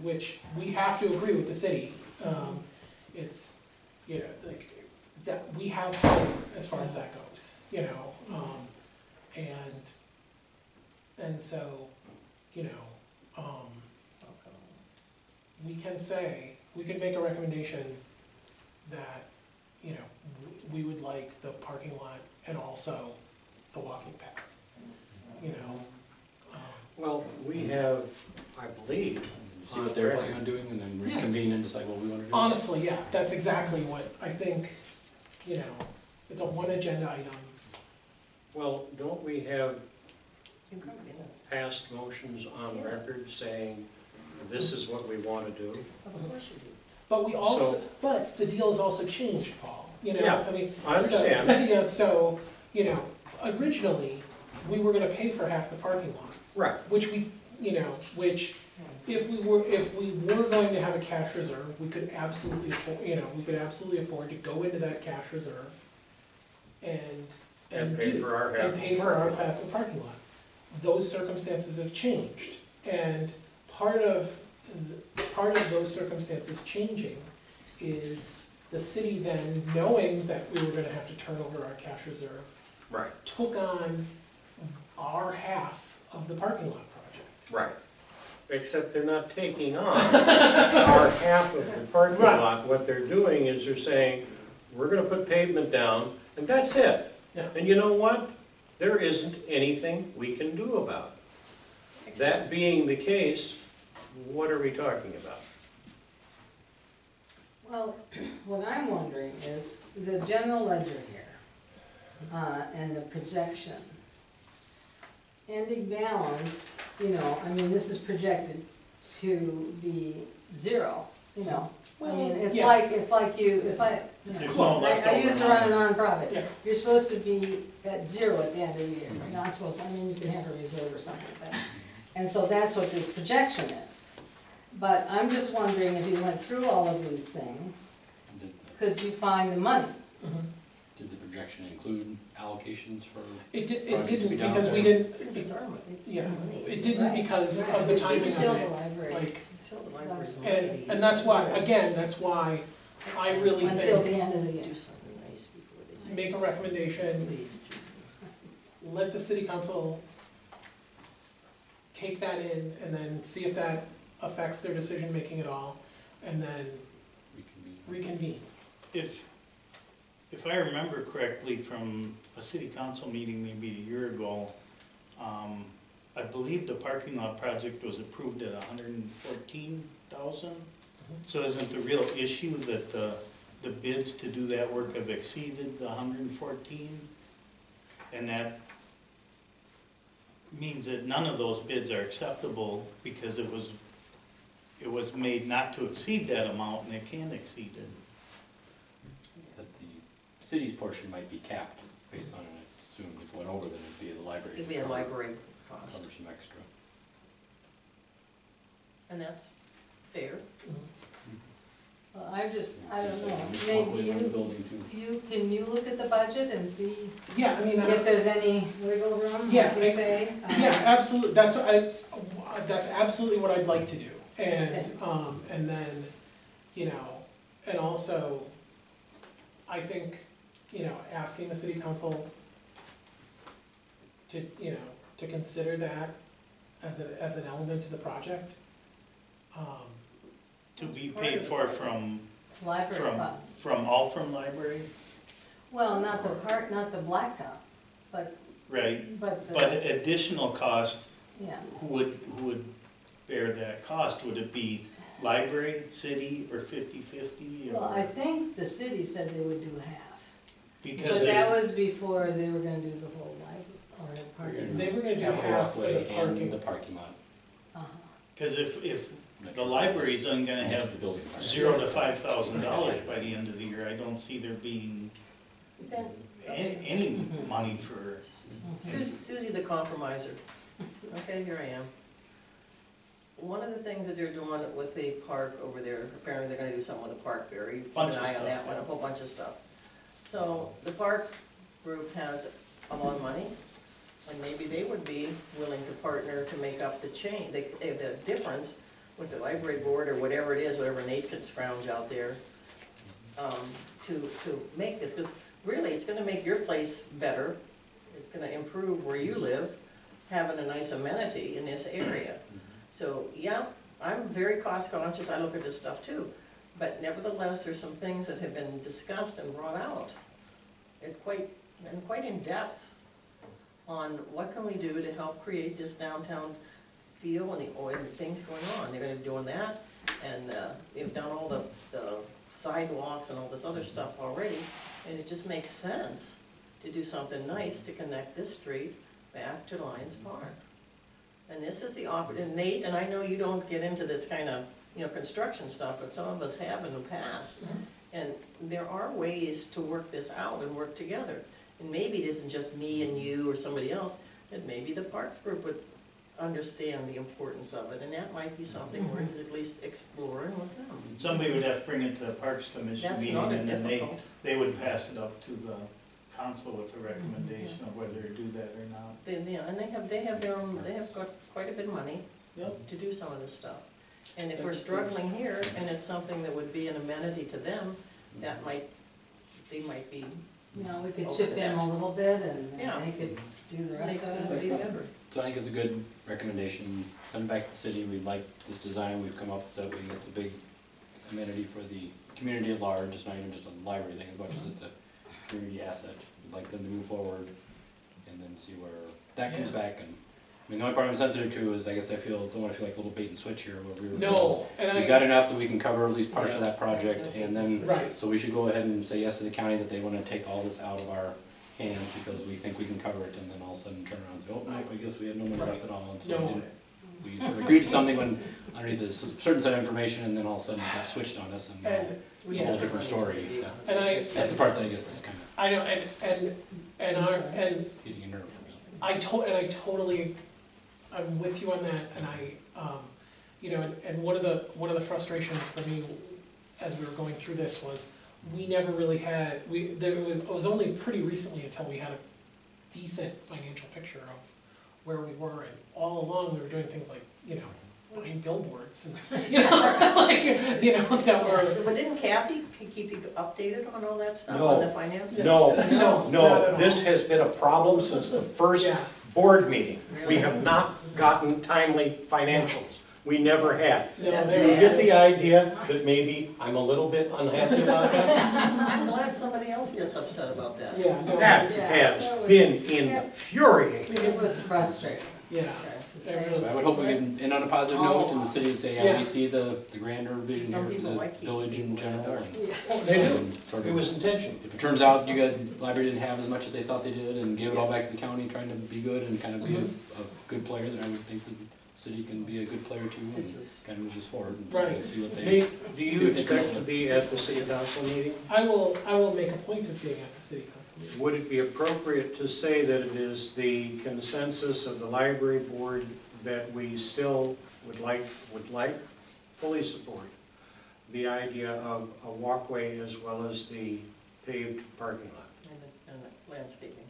which we have to agree with the city. It's, like, that, we have power as far as that goes, and so, we can say, we could make a recommendation that, we would like the parking lot and also the walking path, Well, we have, I believe, See what they're planning on doing and then reconvene and decide what we want to do. honestly, yeah, that's exactly what I think, it's a one agenda item. well, don't we have You covered it, yes. past motions on record saying this is what we want to do? Of course you do. But we also, So- but the deal has also changed, Paul, Yeah, I mean. I understand. So, originally, we were gonna pay for half the parking lot, Right, which which if we were going to have a cash reserve, we could absolutely afford to go into that cash reserve and pay do- for our half. and pay for our half of the parking lot. Those circumstances have changed, and part of those circumstances changing is the city then, knowing that we were gonna have to turn over our cash reserve, Right, took on our half of the parking lot project. right. Except they're not taking on our half of the parking Right. lot. What they're doing is they're saying, we're gonna put pavement down, and that's it. Yeah. And you know what? There isn't anything we can do about it. That being the case, what are we talking about? Well, what I'm wondering is the general ledger here, and the projection. Ending balance, I mean, this is projected to be zero, I mean, it's yeah. like, it's like, It's close. I used to run a nonprofit. Yeah. You're supposed to be at zero at the end of the year, you're not supposed, you can have a reserve or something like that. And so that's what this projection is. But I'm just wondering, if you went through all of these things, Did could you find the money? Mhm. did the projection include allocations for? It Project to be didn't, down because we there. didn't, It's our money, it's yeah, money. it didn't Right, because right. of the timing It's still of the it, library. like, Show the library's money. and that's why, again, that's why I really Until the think, end of the year. Do something nice before they say. make a recommendation, Please do. let the city council take that in, and then see if that affects their decision-making at all, and then Reconvene. reconvene. If, If I remember correctly from a city council meeting maybe a year ago, I believe the parking lot project was approved at 114,000. So isn't the real issue that the bids to do that work have exceeded the 114? And that means that none of those bids are acceptable because it was made not to exceed that amount, and it can exceed it. That the city's portion might be capped based on it, assumed if it went over, then it'd be the library. It'd be a library cost, Cover some extra. and that's fair. Well, I don't know, Walk maybe away from the building too. can you look at the budget and see Yeah, I mean, if there's any wiggle room, Yeah, like you say? yeah, absolutely, that's absolutely what I'd like to do. And then, you know, and also, I think, you know, asking the city council to, you know, to consider that as an element to the project. To be paid for from Library funds. from library, Well, not the blacktop, but right? but But additional cost, yeah. who would bear that cost? Would it be library, city, or 50/50? Well, I think the city said they would do half, Because but they- that was before they were gonna do the whole library or the parking. They were gonna do Have a half for the walkway and parking. the parking lot. Uh-huh. Cause if the library's only gonna Next to have the building. $0 to $5,000 by the end of the year, I don't see there being Then, any money for, Susie the compromiser. Okay, here I am. One of the things that they're doing with the park over there, apparently they're gonna do something with the park, Barry. Keep Bunch an of eye on stuff, that one, a yeah. whole bunch of stuff. So the park group has a lot of money, and maybe they would be willing to partner to make up the the difference with the library board or whatever it is, whatever Nate could scrounge out there, to make this, because really, it's gonna make your place better. It's gonna improve where you live, having a nice amenity in this area. So, yeah, I'm very cost conscious, I look at this stuff too, but nevertheless, there's some things that have been discussed and brought out, quite in depth, on what can we do to help create this downtown feel and the things going on. They're gonna be doing that, and they've done all the sidewalks and all this other stuff already, and it just makes sense to do something nice to connect this street back to Lions Park. And this is the and Nate, and I know you don't get into this kind of, you know, construction stuff, but some of us have in the past. And there are ways to work this out and work together. And maybe it isn't just me and you or somebody else, and maybe the Parks Group would understand the importance of it, and that might be something worth at least exploring with them. somebody would have to bring it to the Parks Commission That's meeting, not a and then difficult. they would pass it up to the council with a recommendation of whether to do that or not. And they have their own, they have got quite a bit of money Yep. to do some of this stuff. And if we're struggling here, and it's something that would be an amenity to them, they might be, You know, we could Over chip to in that. a little bit and Yeah. they could do the they rest of could be it. better. So I think it's a good recommendation. Send it back to the city. We like this design. We've come up with that. We think it's a big amenity for the community at large. It's not even just a library thing as much as it's a community asset. We'd like them to move forward and then see where that comes back. And I mean, the only part I'm sensitive to is I guess don't want to feel like a little bait and switch here where we were. No, and We've got enough that we can cover at least parts of Yeah. that project, and then, Right. so we should go ahead and say yes to the county that they wanna take all this out of our hands because we think we can cover it, and then all of a sudden turn around and say, oh, no, I guess we had no money left at all, and so we No, didn't. We sort of agreed to something when, underneath this certain set of information, and then all of a sudden it got switched on us, and now and, it's a whole different story. Yeah. That's the part that I guess is kinda I know, and hitting a nerve for me. I totally, I'm with you on that, and you know, and one of the frustrations for me as we were going through this was, we never really had, it was only pretty recently until we had a decent financial picture of where we were, and all along, we were doing things like, you know, buying billboards, and, you know, like, you know, that were. But didn't Kathy keep you updated on all that stuff, No. on the finance? No, not at no, all. this has been a problem since the first Yeah. board meeting. We Really? have not gotten timely financials. We never have. No, That's You they're- get the idea that maybe I'm a little bit unhappy about that? I'm glad somebody else gets upset about that. Yeah, no, That it's- has been infuriating. It was frustrating. yeah. Okay. They really- I would hope we can end on a positive note, and the city would say, yeah, Yeah. we see the grander vision Some here for people the like keeping village in people in general. the and- Oh, they do. and sort It of- was intentional. If it turns out you got, library didn't have as much as they thought they did, and gave it all back to the county, trying to be good and kind of be a good player, then I would think that the city can be a good player too, and This is- kind of move this forward, and so Right. we'll see what they. Nate, do you expect to be at the city council meeting? I will make a point of being at the city council meeting. Would it be appropriate to say that it is the consensus of the library board that we still would like, fully support the idea of a walkway as well as the paved parking lot? And the landscaping.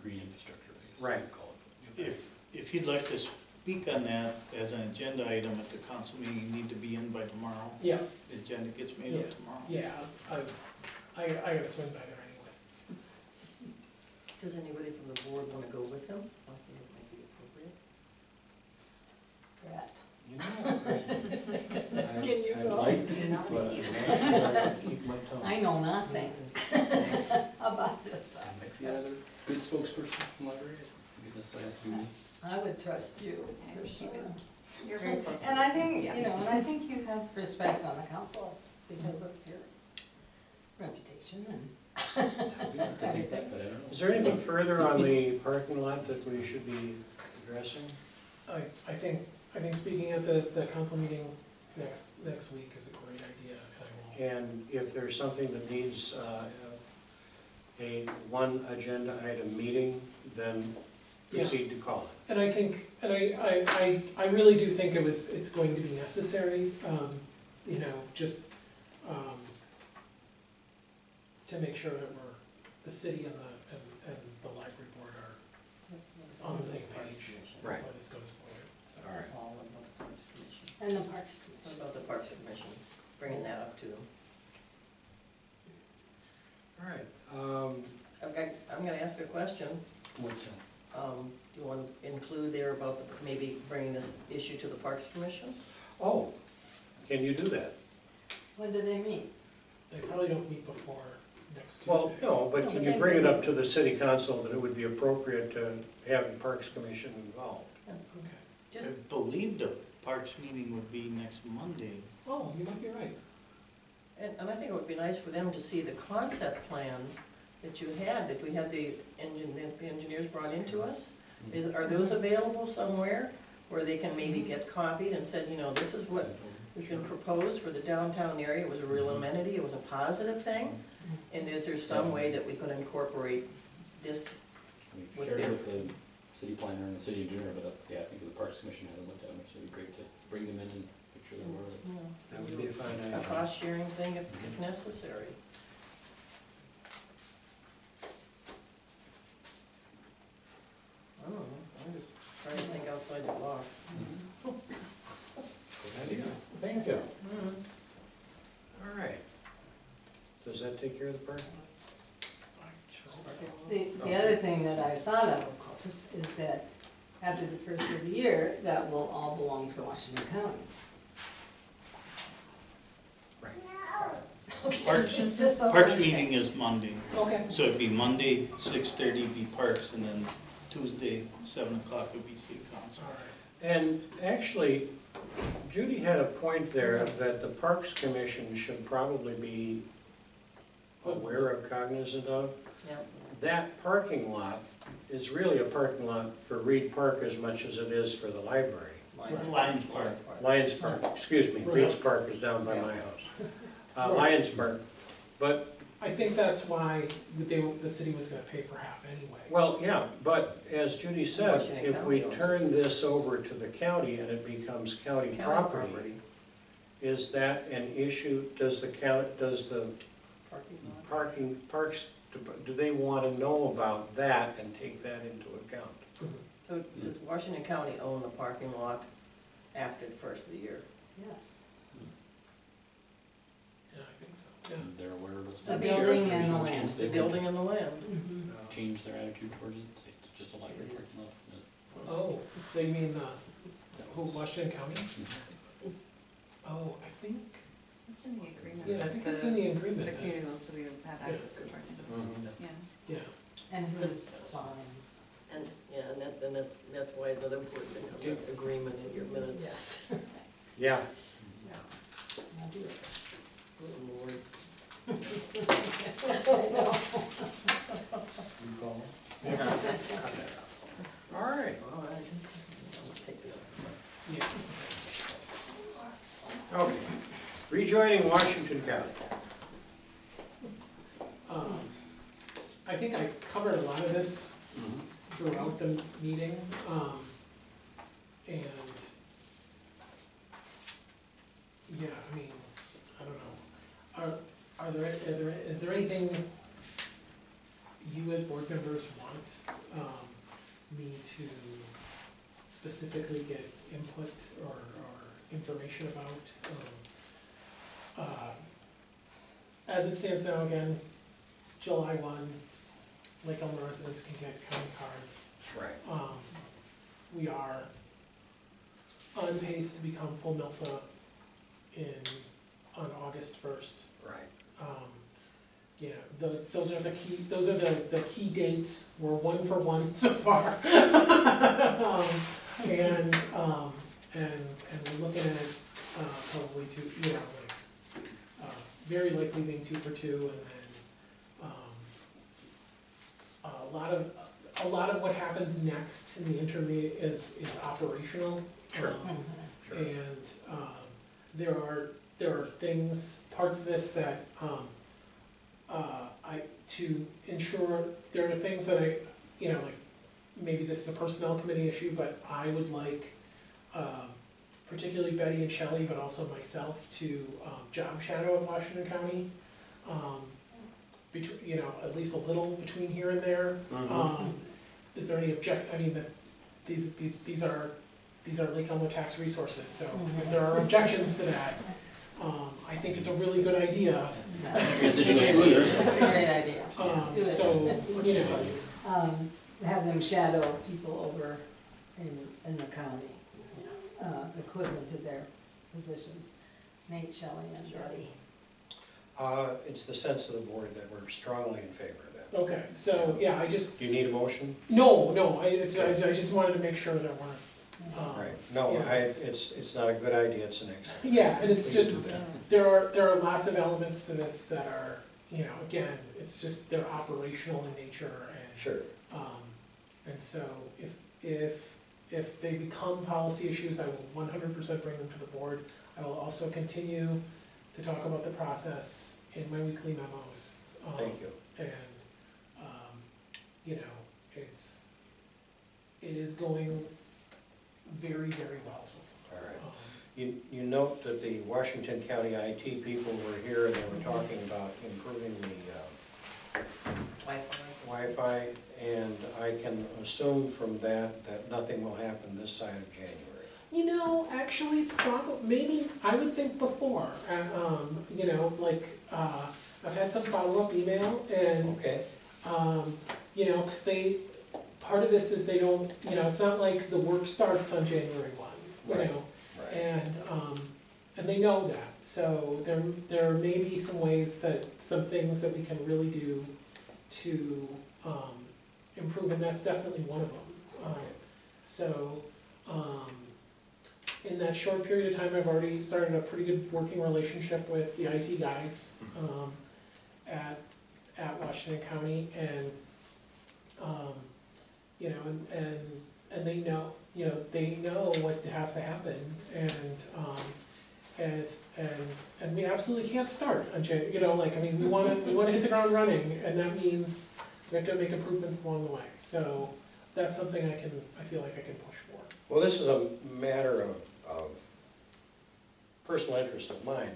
Green infrastructure, I guess. Right. we'd call it. If you'd like to speak on that as an agenda item at the council meeting, you need to be in by tomorrow. Yeah, The agenda gets made up tomorrow. yeah, I gotta swing by there anyway. Does anybody from the board want to go with him? I think it might be appropriate. Brett. You know, Can you I'd go? like to, but I'm not sure I can keep my tongue. I know nothing about this stuff. Next, the other good spokesperson from library, I guess I have to do this. I would trust you, for sure. You're very close. And I think, you know, and I think you have respect on the council because of your reputation and. I'd be nice to think that, but I don't know. Is there anything further on the parking lot that we should be addressing? I think speaking at the council meeting next week is a great idea, and I will. And if there's something that needs a one agenda item meeting, then proceed to call it. And I think, and I really do think it's going to be necessary, you know, just, to make sure that the city and the library board are on the same page. Right. When this goes forward, so. All right. All about the Parks Commission. And the park. What about the Parks Commission? Bringing that up to them. All right. Okay, I'm gonna ask a question. What's that? Do you want to include there about maybe bringing this issue to the Parks Commission? Oh, can you do that? When do they meet? They probably don't meet before next Tuesday. Well, no, No, but but can you then bring it maybe- up to the city council that it would be appropriate to have the Parks Commission involved? Okay. Just, I believe the Parks meeting would be next Monday. Oh, you might be right. And I think it would be nice for them to see the concept plan that you had, that we had the engineers brought into us. Are those available somewhere where they can maybe get copied and said, you know, this is what we can propose for the downtown area? It was a real amenity, it was a positive thing. And is there some way that we could incorporate this? We shared it with the city planner and the city engineer, but yeah, I think the Parks Commission hasn't looked at them, so it'd be great to bring them in and make sure they're aware of it. you know, That would be a fine a idea. cost-sharing thing if necessary. I don't know, I'm just trying to think outside the box. Good idea. Thank you. All right. Does that take care of the parking lot? I sure hope so. the other thing that I thought of course, is that after the first of the year, that will all belong to Washington County. Right. Parks, Just so Parks I meeting is Monday, Okay, so it'd be Monday, 6:30 be Parks, and then Tuesday, 7 o'clock would be city council. all right. And actually, Judy had a point there that the Parks Commission should probably be aware of, cognizant of. Yep. That parking lot is really a parking lot for Reed Park as much as it is for the library. Lions Park. Lions Park, excuse me, Reed's Park is down by my house. Lions Park, but, I think that's why the city was gonna pay for half anyway. well, yeah, but as Judy said, Washington if we County owns it. turn this over to the county and it becomes county property, is that an issue? Does the Parking lot. parks, do they want to know about that and take that into account? So does Washington County own the parking lot after the first of the year? Yes. Yeah, I think so, yeah. And they're aware of us. The I'm sure building there's and no the chance land. The they would building and the land. Mhm. change their attitude towards it, say it's just a library parking lot. Oh, they mean, Who, Washington County? Oh, I think, It's in the agreement. yeah, I that think it's in the agreement. The community goals to be, have access to parking. Yeah. Yeah, And who's fines? And, yeah, and that's why it's important to have an agreement in your minutes. Yeah. I'll do it. Good Lord. All right. All right. Let's take this. yeah. Okay. Rejoining Washington County. I think I covered a lot of this throughout the meeting, and, yeah, I mean, I don't know. Is there anything you as board members want, me to specifically get input or information about? As it stands now, again, July 1, Lake Elmo residents can get county cards. Right. We are on pace to become full MILSA on August 1st. Right. Yeah, those are the key dates. We're 1 for 1 so far. And we're looking at probably very likely being 2 for 2, and then a lot of what happens next in the intermediate is operational. Sure. Sure. And there are things, parts of this that to ensure, there are things that like maybe this is a personnel committee issue, but I would like particularly Betty and Shelley, but also myself, to job shadow at Washington County. Between, at least a little between here and there. Is there any I mean, these are Lake Elmo tax resources, so if there are objections to that, I think it's a really good idea. Transition to scooters. That's a great idea. Do it. So, Have them shadow people over in the county, equivalent to their positions. Nate, Shelley, and Betty. It's the sense of the board that we're strongly in favor of that. okay, so, yeah, Do you need a motion? no, I just wanted to make sure that we're, Right. No, yeah, it's not a good idea, it's an excellent. yeah, and it's Please just, do that. there are lots of elements to this that are, again, it's just, they're operational in nature, and Sure. and so if they become policy issues, I will 100% bring them to the board. I will also continue to talk about the process in my weekly memos. Thank you. And, it is going very, very well so far. All right. You note that the Washington County IT people were here and they were talking about improving the Wi-Fi, and I can assume from that nothing will happen this side of January. Actually, maybe, I would think before, I've had some follow-up email, and, Okay? because part of this is they don't, it's not like the work starts on January 1, Right. and they know that, so there may be some ways some things that we can really do to, improve, and that's definitely one of them. Okay. So, in that short period of time, I've already started a pretty good working relationship with the IT guys, at Washington County, and, and they know, they know what has to happen, and we absolutely can't start on January, we wanna hit the ground running, and that means we have to make improvements along the way, so that's something I feel like I can push for. Well, this is a matter of personal interest of mine.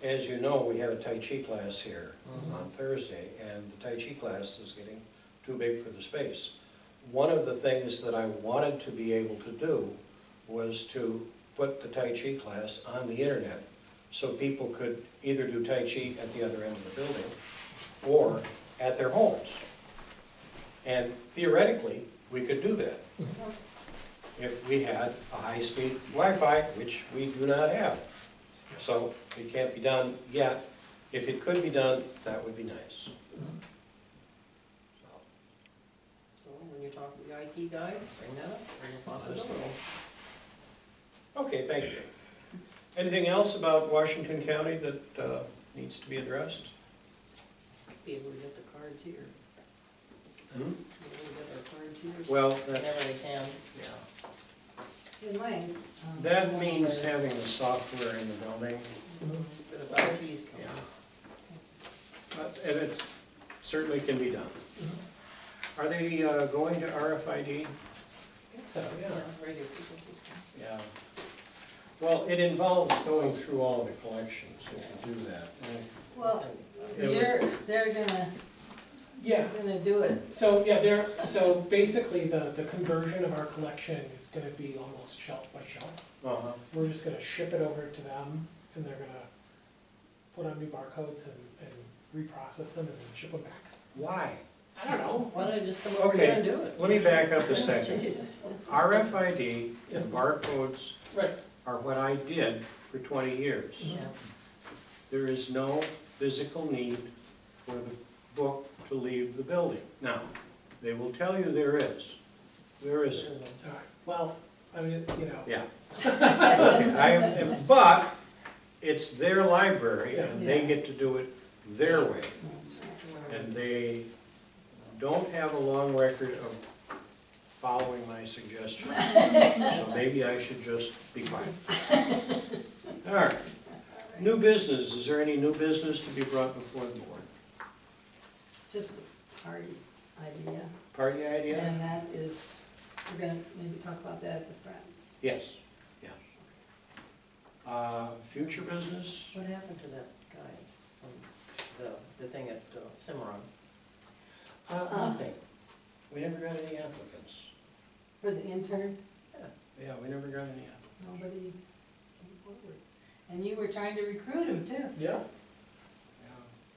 As you know, we have a Tai Chi class here on Thursday, and the Tai Chi class is getting too big for the space. One of the things that I wanted to be able to do was to put the Tai Chi class on the internet, so people could either do Tai Chi at the other end of the building, or at their homes. And theoretically, we could do that. if we had a high-speed Wi-Fi, which we do not have. So it can't be done yet. If it could be done, that would be nice. So when you talk to the IT guys, bring that up, bring a possibility. Okay, thank you. Anything else about Washington County that needs to be addressed? Be able to get the cards here. Hmm? Be able to get our cards here. Well, that, Whenever they can. yeah. In my, That means having the software in the building. But if IT's Yeah. coming. And it certainly can be done. Are they going to RFID? I think so, yeah. Yeah, radio frequency stuff. Yeah. Well, it involves going through all of the collections if you do that. well, It would- they're gonna Yeah, do it. so, yeah, so basically the conversion of our collection is gonna be almost shelf by shelf. Uh-huh. We're just gonna ship it over to them, and they're gonna put on new barcodes and reprocess them and then ship them back. Why? I don't know. Why don't I just come over here and do it? Let me back up a second. Jesus. RFID and barcodes Right. are what I did for 20 years. Yeah. There is no physical need for the book to leave the building. Now, they will tell you there is. There isn't. All right, well, I mean, you know. Yeah. Okay, but it's their library and they Yeah. get to do it their way. That's right. And they don't have a long record of following my suggestions. So maybe I should just be quiet. All right. New business, is there any new business to be brought before the board? Just the party idea, Party idea? and that is, we're gonna maybe talk about that at the Friends. Yes, yeah. Future business? What happened to that guy from the thing at Cimarron? Nothing. We never got any applicants. For the intern, Yeah, we never got any applicants. nobody came forward. And you were trying to recruit him too. Yeah,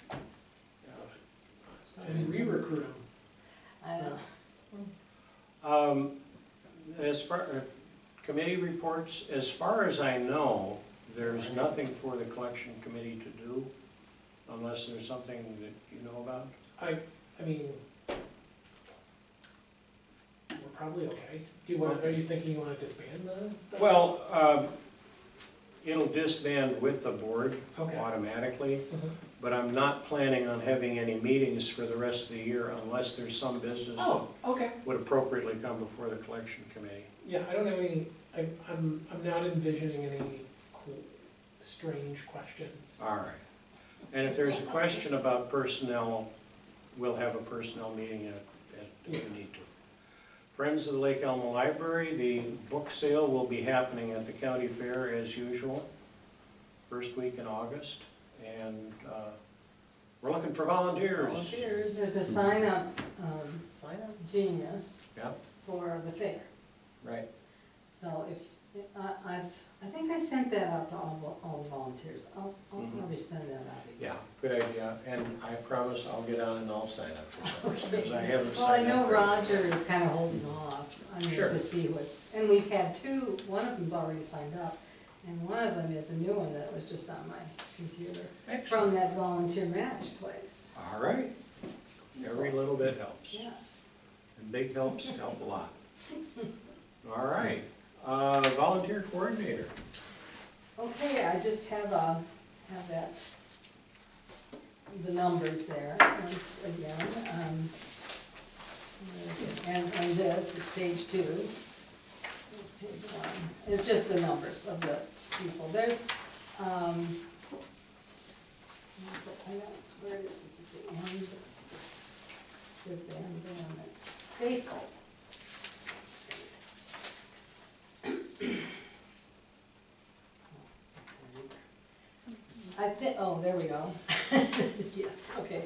Yeah. Yeah. and re-recruit them. I know. As far, committee reports, as far as I know, there's nothing for the collection committee to do, unless there's something that you know about. I mean, we're probably okay. Do you want, are you thinking you wanna disband the? Well, it'll disband with the board Okay. automatically, Mhm. but I'm not planning on having any meetings for the rest of the year unless there's some business that Oh, okay. would appropriately come before the collection committee. Yeah, I don't have any, I'm not envisioning any cool, strange questions. All right. And if there's a question about personnel, we'll have a personnel meeting if we need to. Friends of the Lake Elmo Library, the book sale will be happening at the county fair as usual, first week in August. And we're looking for volunteers. Volunteers, there's a sign up, Find out. Genius Yeah, for the fair. right. So if, I think I sent that out to all the volunteers. I'll Mhm. probably send that out again. Yeah, good idea. And I promise I'll get on and I'll sign up for that, because I haven't Well, I signed up know for it. Roger is kind of holding off, Sure. to see what's, and we've had two, one of them's already signed up, and one of them is a new one that was just on my computer, Excellent. from that volunteer match place. All right. Every little bit helps. Yes. And big helps help a lot. All right. Volunteer coordinator. Okay, I just have that, the numbers there, once again, and this is page 2. Page 1, it's just the numbers of the people, there's, where it is, it's at the end, it's at the end, and it's stapled. I think, oh, there we go. Yes, okay.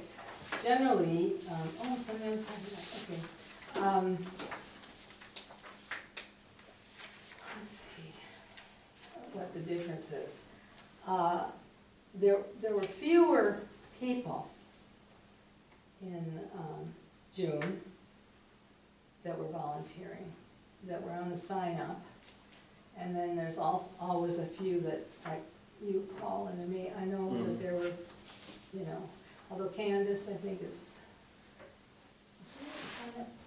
Generally, oh, it's on the other side, yeah, okay. Let's see what the difference is. There were fewer people in June that were volunteering that were on the sign up. And then there's also always a few that, like you, Paul, and me, I know that there were, you know, although Candace, I think, is,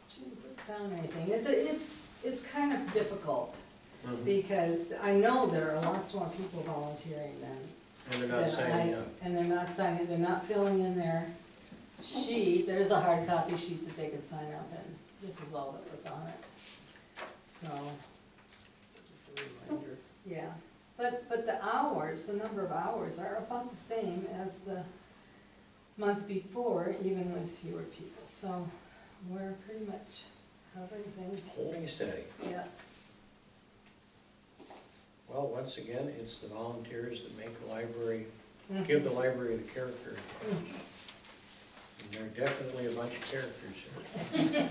she didn't put down anything. It's kind of difficult, because I know there are lots more people volunteering than And they're not signing up. and they're not filling in their sheet. There's a hard copy sheet that they could sign up, and this is all that was on it. So, Just a reminder. yeah, but the hours, the number of hours are about the same as the month before, even with fewer people. So we're pretty much covering things, Holding steady. yeah. Well, once again, it's the volunteers that make the library, give the library the character. And there are definitely a bunch of characters here.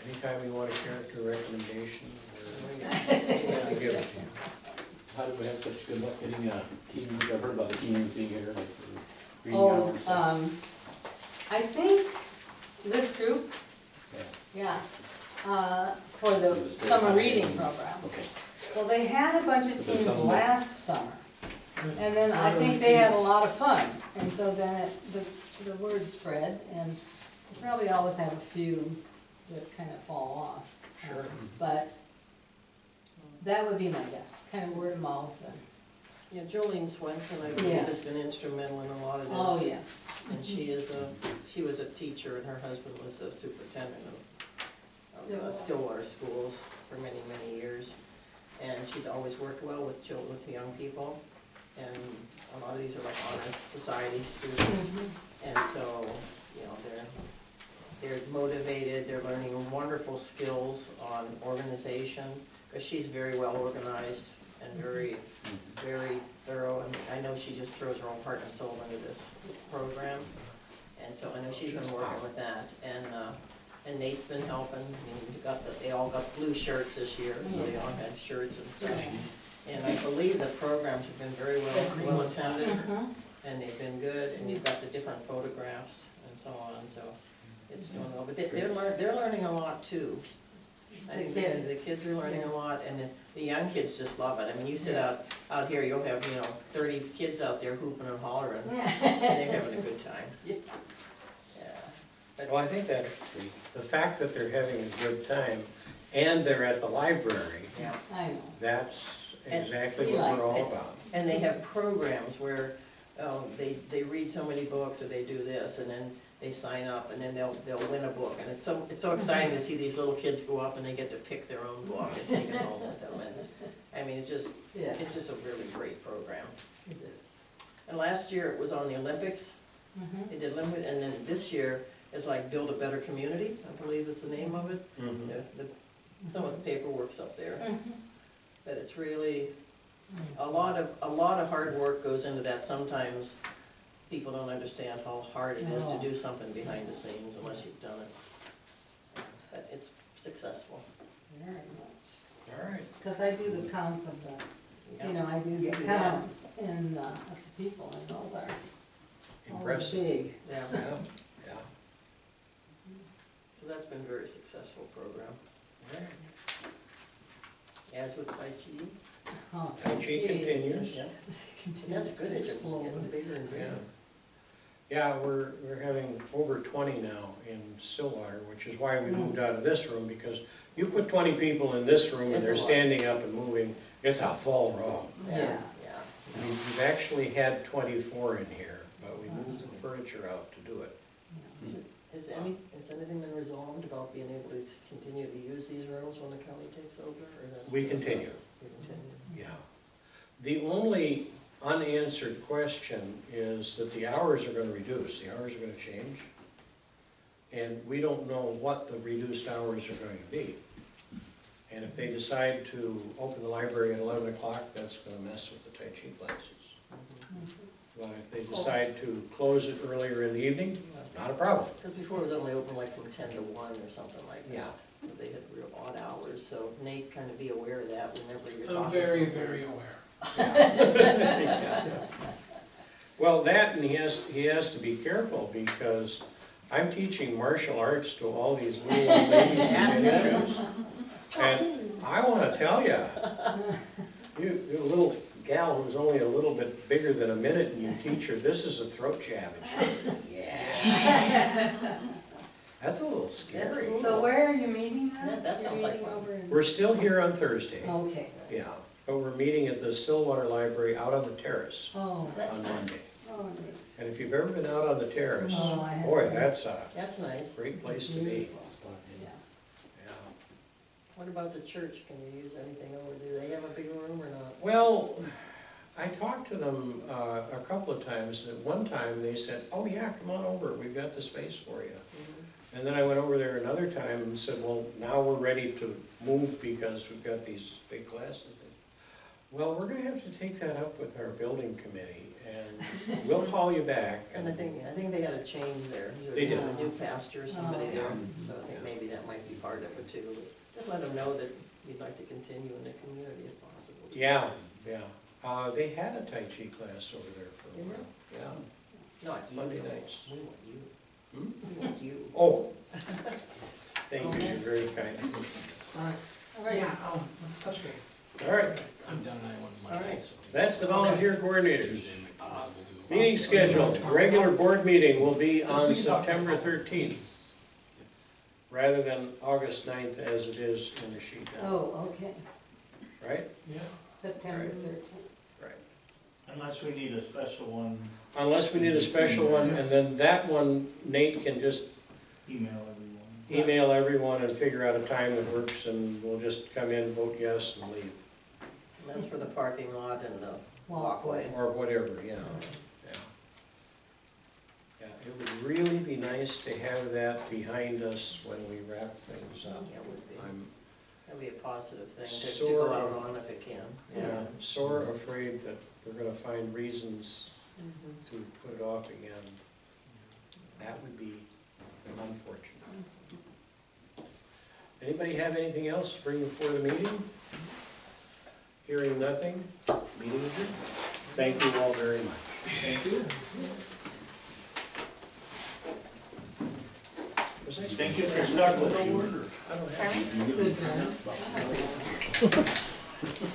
Anytime you want a character recommendation, we'll give it to you. How did we have such good luck getting a teen, I've heard about the teenagers being here, like, for reading Oh, hours. I think this group, Yeah, for the The spring summer time. reading program. okay. Well, they had a bunch of But there's teams some that- last summer, and then I think they had a lot of fun. And so then the word spread, and we probably always have a few that kind of fall off. Sure. But that would be my guess, kind of word of mouth and, Yeah, Jolene Swenson, I believe, has Yes. been instrumental in a lot of this. oh, yes. And she was a teacher, and her husband was a superintendent of Stillwater schools for many, many years. And she's always worked well with children, with young people. And a lot of these are like honor society students. And so, you know, they're motivated, they're learning wonderful skills on organization, because she's very well organized and very, very thorough. And I know she just throws her own heart and soul into this program. And so I know she's been working with that. And Nate's been helping. I mean, they all got blue shirts this year, so they all had shirts and stuff. And I believe the programs have been very well attended, and they've been good, and you've got the different photographs and so on, so it's doing well. But they're learning a lot too. I think the kids are learning a lot, and the young kids just love it. I mean, you sit out here, you'll have, 30 kids out there hooping and hollering, and they're having a good time. Yeah. Well, I think that the fact that they're having a good time and they're at the library, Yeah. I know. that's And exactly we what like we're all that. about. And they have programs where they read so many books, or they do this, and then they sign up, and then they'll win a book. And it's so exciting to see these little kids go up and they get to pick their own book and take it home with them. And I mean, it's just a really great program. It is. And last year it was on the Olympics. They did Olympics, and then this year it's like Build a Better Community, I believe is the name of it. Some of the paperwork's up there. But it's really, a lot of hard work goes into that. Sometimes people don't understand how hard it is to do something behind the scenes unless you've done it. But it's successful. Very much. All right. Because I do the counts of the, I do the counts of the people, and those are always Impressive. big. Yeah, Yeah, yeah. so that's been a very successful program. All right. As with Tai Chi. Oh, Tai Chi continues. Yeah. And that's good, it's Explode. getting bigger and Yeah. bigger. Yeah, we're having over 20 now in Stillwater, which is why we moved out of this room, because you put 20 people in this room and It's a they're lot. standing up and moving, it's a full room. Yeah. Yeah. We've actually had 24 in here, but we moved the furniture out to do it. Has anything been resolved about being able to continue to use these rooms when the county takes over, or that's? We continue. We continue. Yeah. The only unanswered question is that the hours are gonna reduce, the hours are gonna change. And we don't know what the reduced hours are going to be. And if they decide to open the library at 11 o'clock, that's gonna mess with the Tai Chi classes. But if they decide to close it earlier in the evening, not a problem. Because before it was only open like from 10 to 1 or something like that. Yeah. So they had real odd hours, so Nate, kind of be aware of that whenever you're talking. I'm very, very aware. Well, that, and he has to be careful, because I'm teaching martial arts to all these little old ladies in tennis shoes. And I wanna tell ya, you little gal who's only a little bit bigger than a minute and you teach her, this is a throat jab, and she, yeah. That's a little scary. cool. So where are you meeting at? That sounds You're like meeting fun. over in- We're still here on Thursday, Okay, yeah, but we're meeting at the Stillwater Library out on the terrace oh, That's on nice. Monday. oh, neat. And if you've ever been out on the terrace, Oh, I have. boy, that's a That's nice. great place to be. Spot, Yeah. Yeah. What about the church? Can you use anything over? Do they have a big room or not? Well, I talked to them a couple of times, and at one time they said, oh yeah, come on over, we've got the space for you. And then I went over there another time and said, well, now we're ready to move because we've got these big classes. Well, we're gonna have to take that up with our building committee, and we'll call you back. And I think they had a change there. They did. A new pastor or somebody Oh. there, so I think maybe that might be part of it too. But just let them know that you'd like to continue in the community if possible. Yeah, yeah. They had a Tai Chi class over there for a Did while. Yeah. Not you. Monday nights. We want you. Hmm? We want you. Oh, thank you, you're very kind. Alright, All right. yeah, let's touch base. All right, I'm down I one All Monday, right. so. that's the volunteer coordinators. Tuesday, we'll do. Meeting schedule, the regular board meeting will be on September 13th, rather than August 9th as it is in the sheet now, Oh, okay, right? Yeah. September Right. 13th. Right. Unless we need a special one, Unless we need a special one, and then that one Nate can just email everyone. email everyone and figure out a time that works, and we'll just come in, vote yes, and leave, And that's for the parking lot and the walkway. or whatever, yeah. Yeah, yeah, it would really be nice to have that behind us when we wrap things up. That would be, I'm, that'd be a positive thing to Sort go out of. on if it can. yeah, sore afraid that we're gonna find reasons Mhm. to put it off again. That would be unfortunate. Anybody have anything else to bring before the meeting? Hearing nothing, meeting adjourned. Thank you all very much. Thank you. Was I supposed Thank you to for ask starting you? with the order. I don't have. Good job.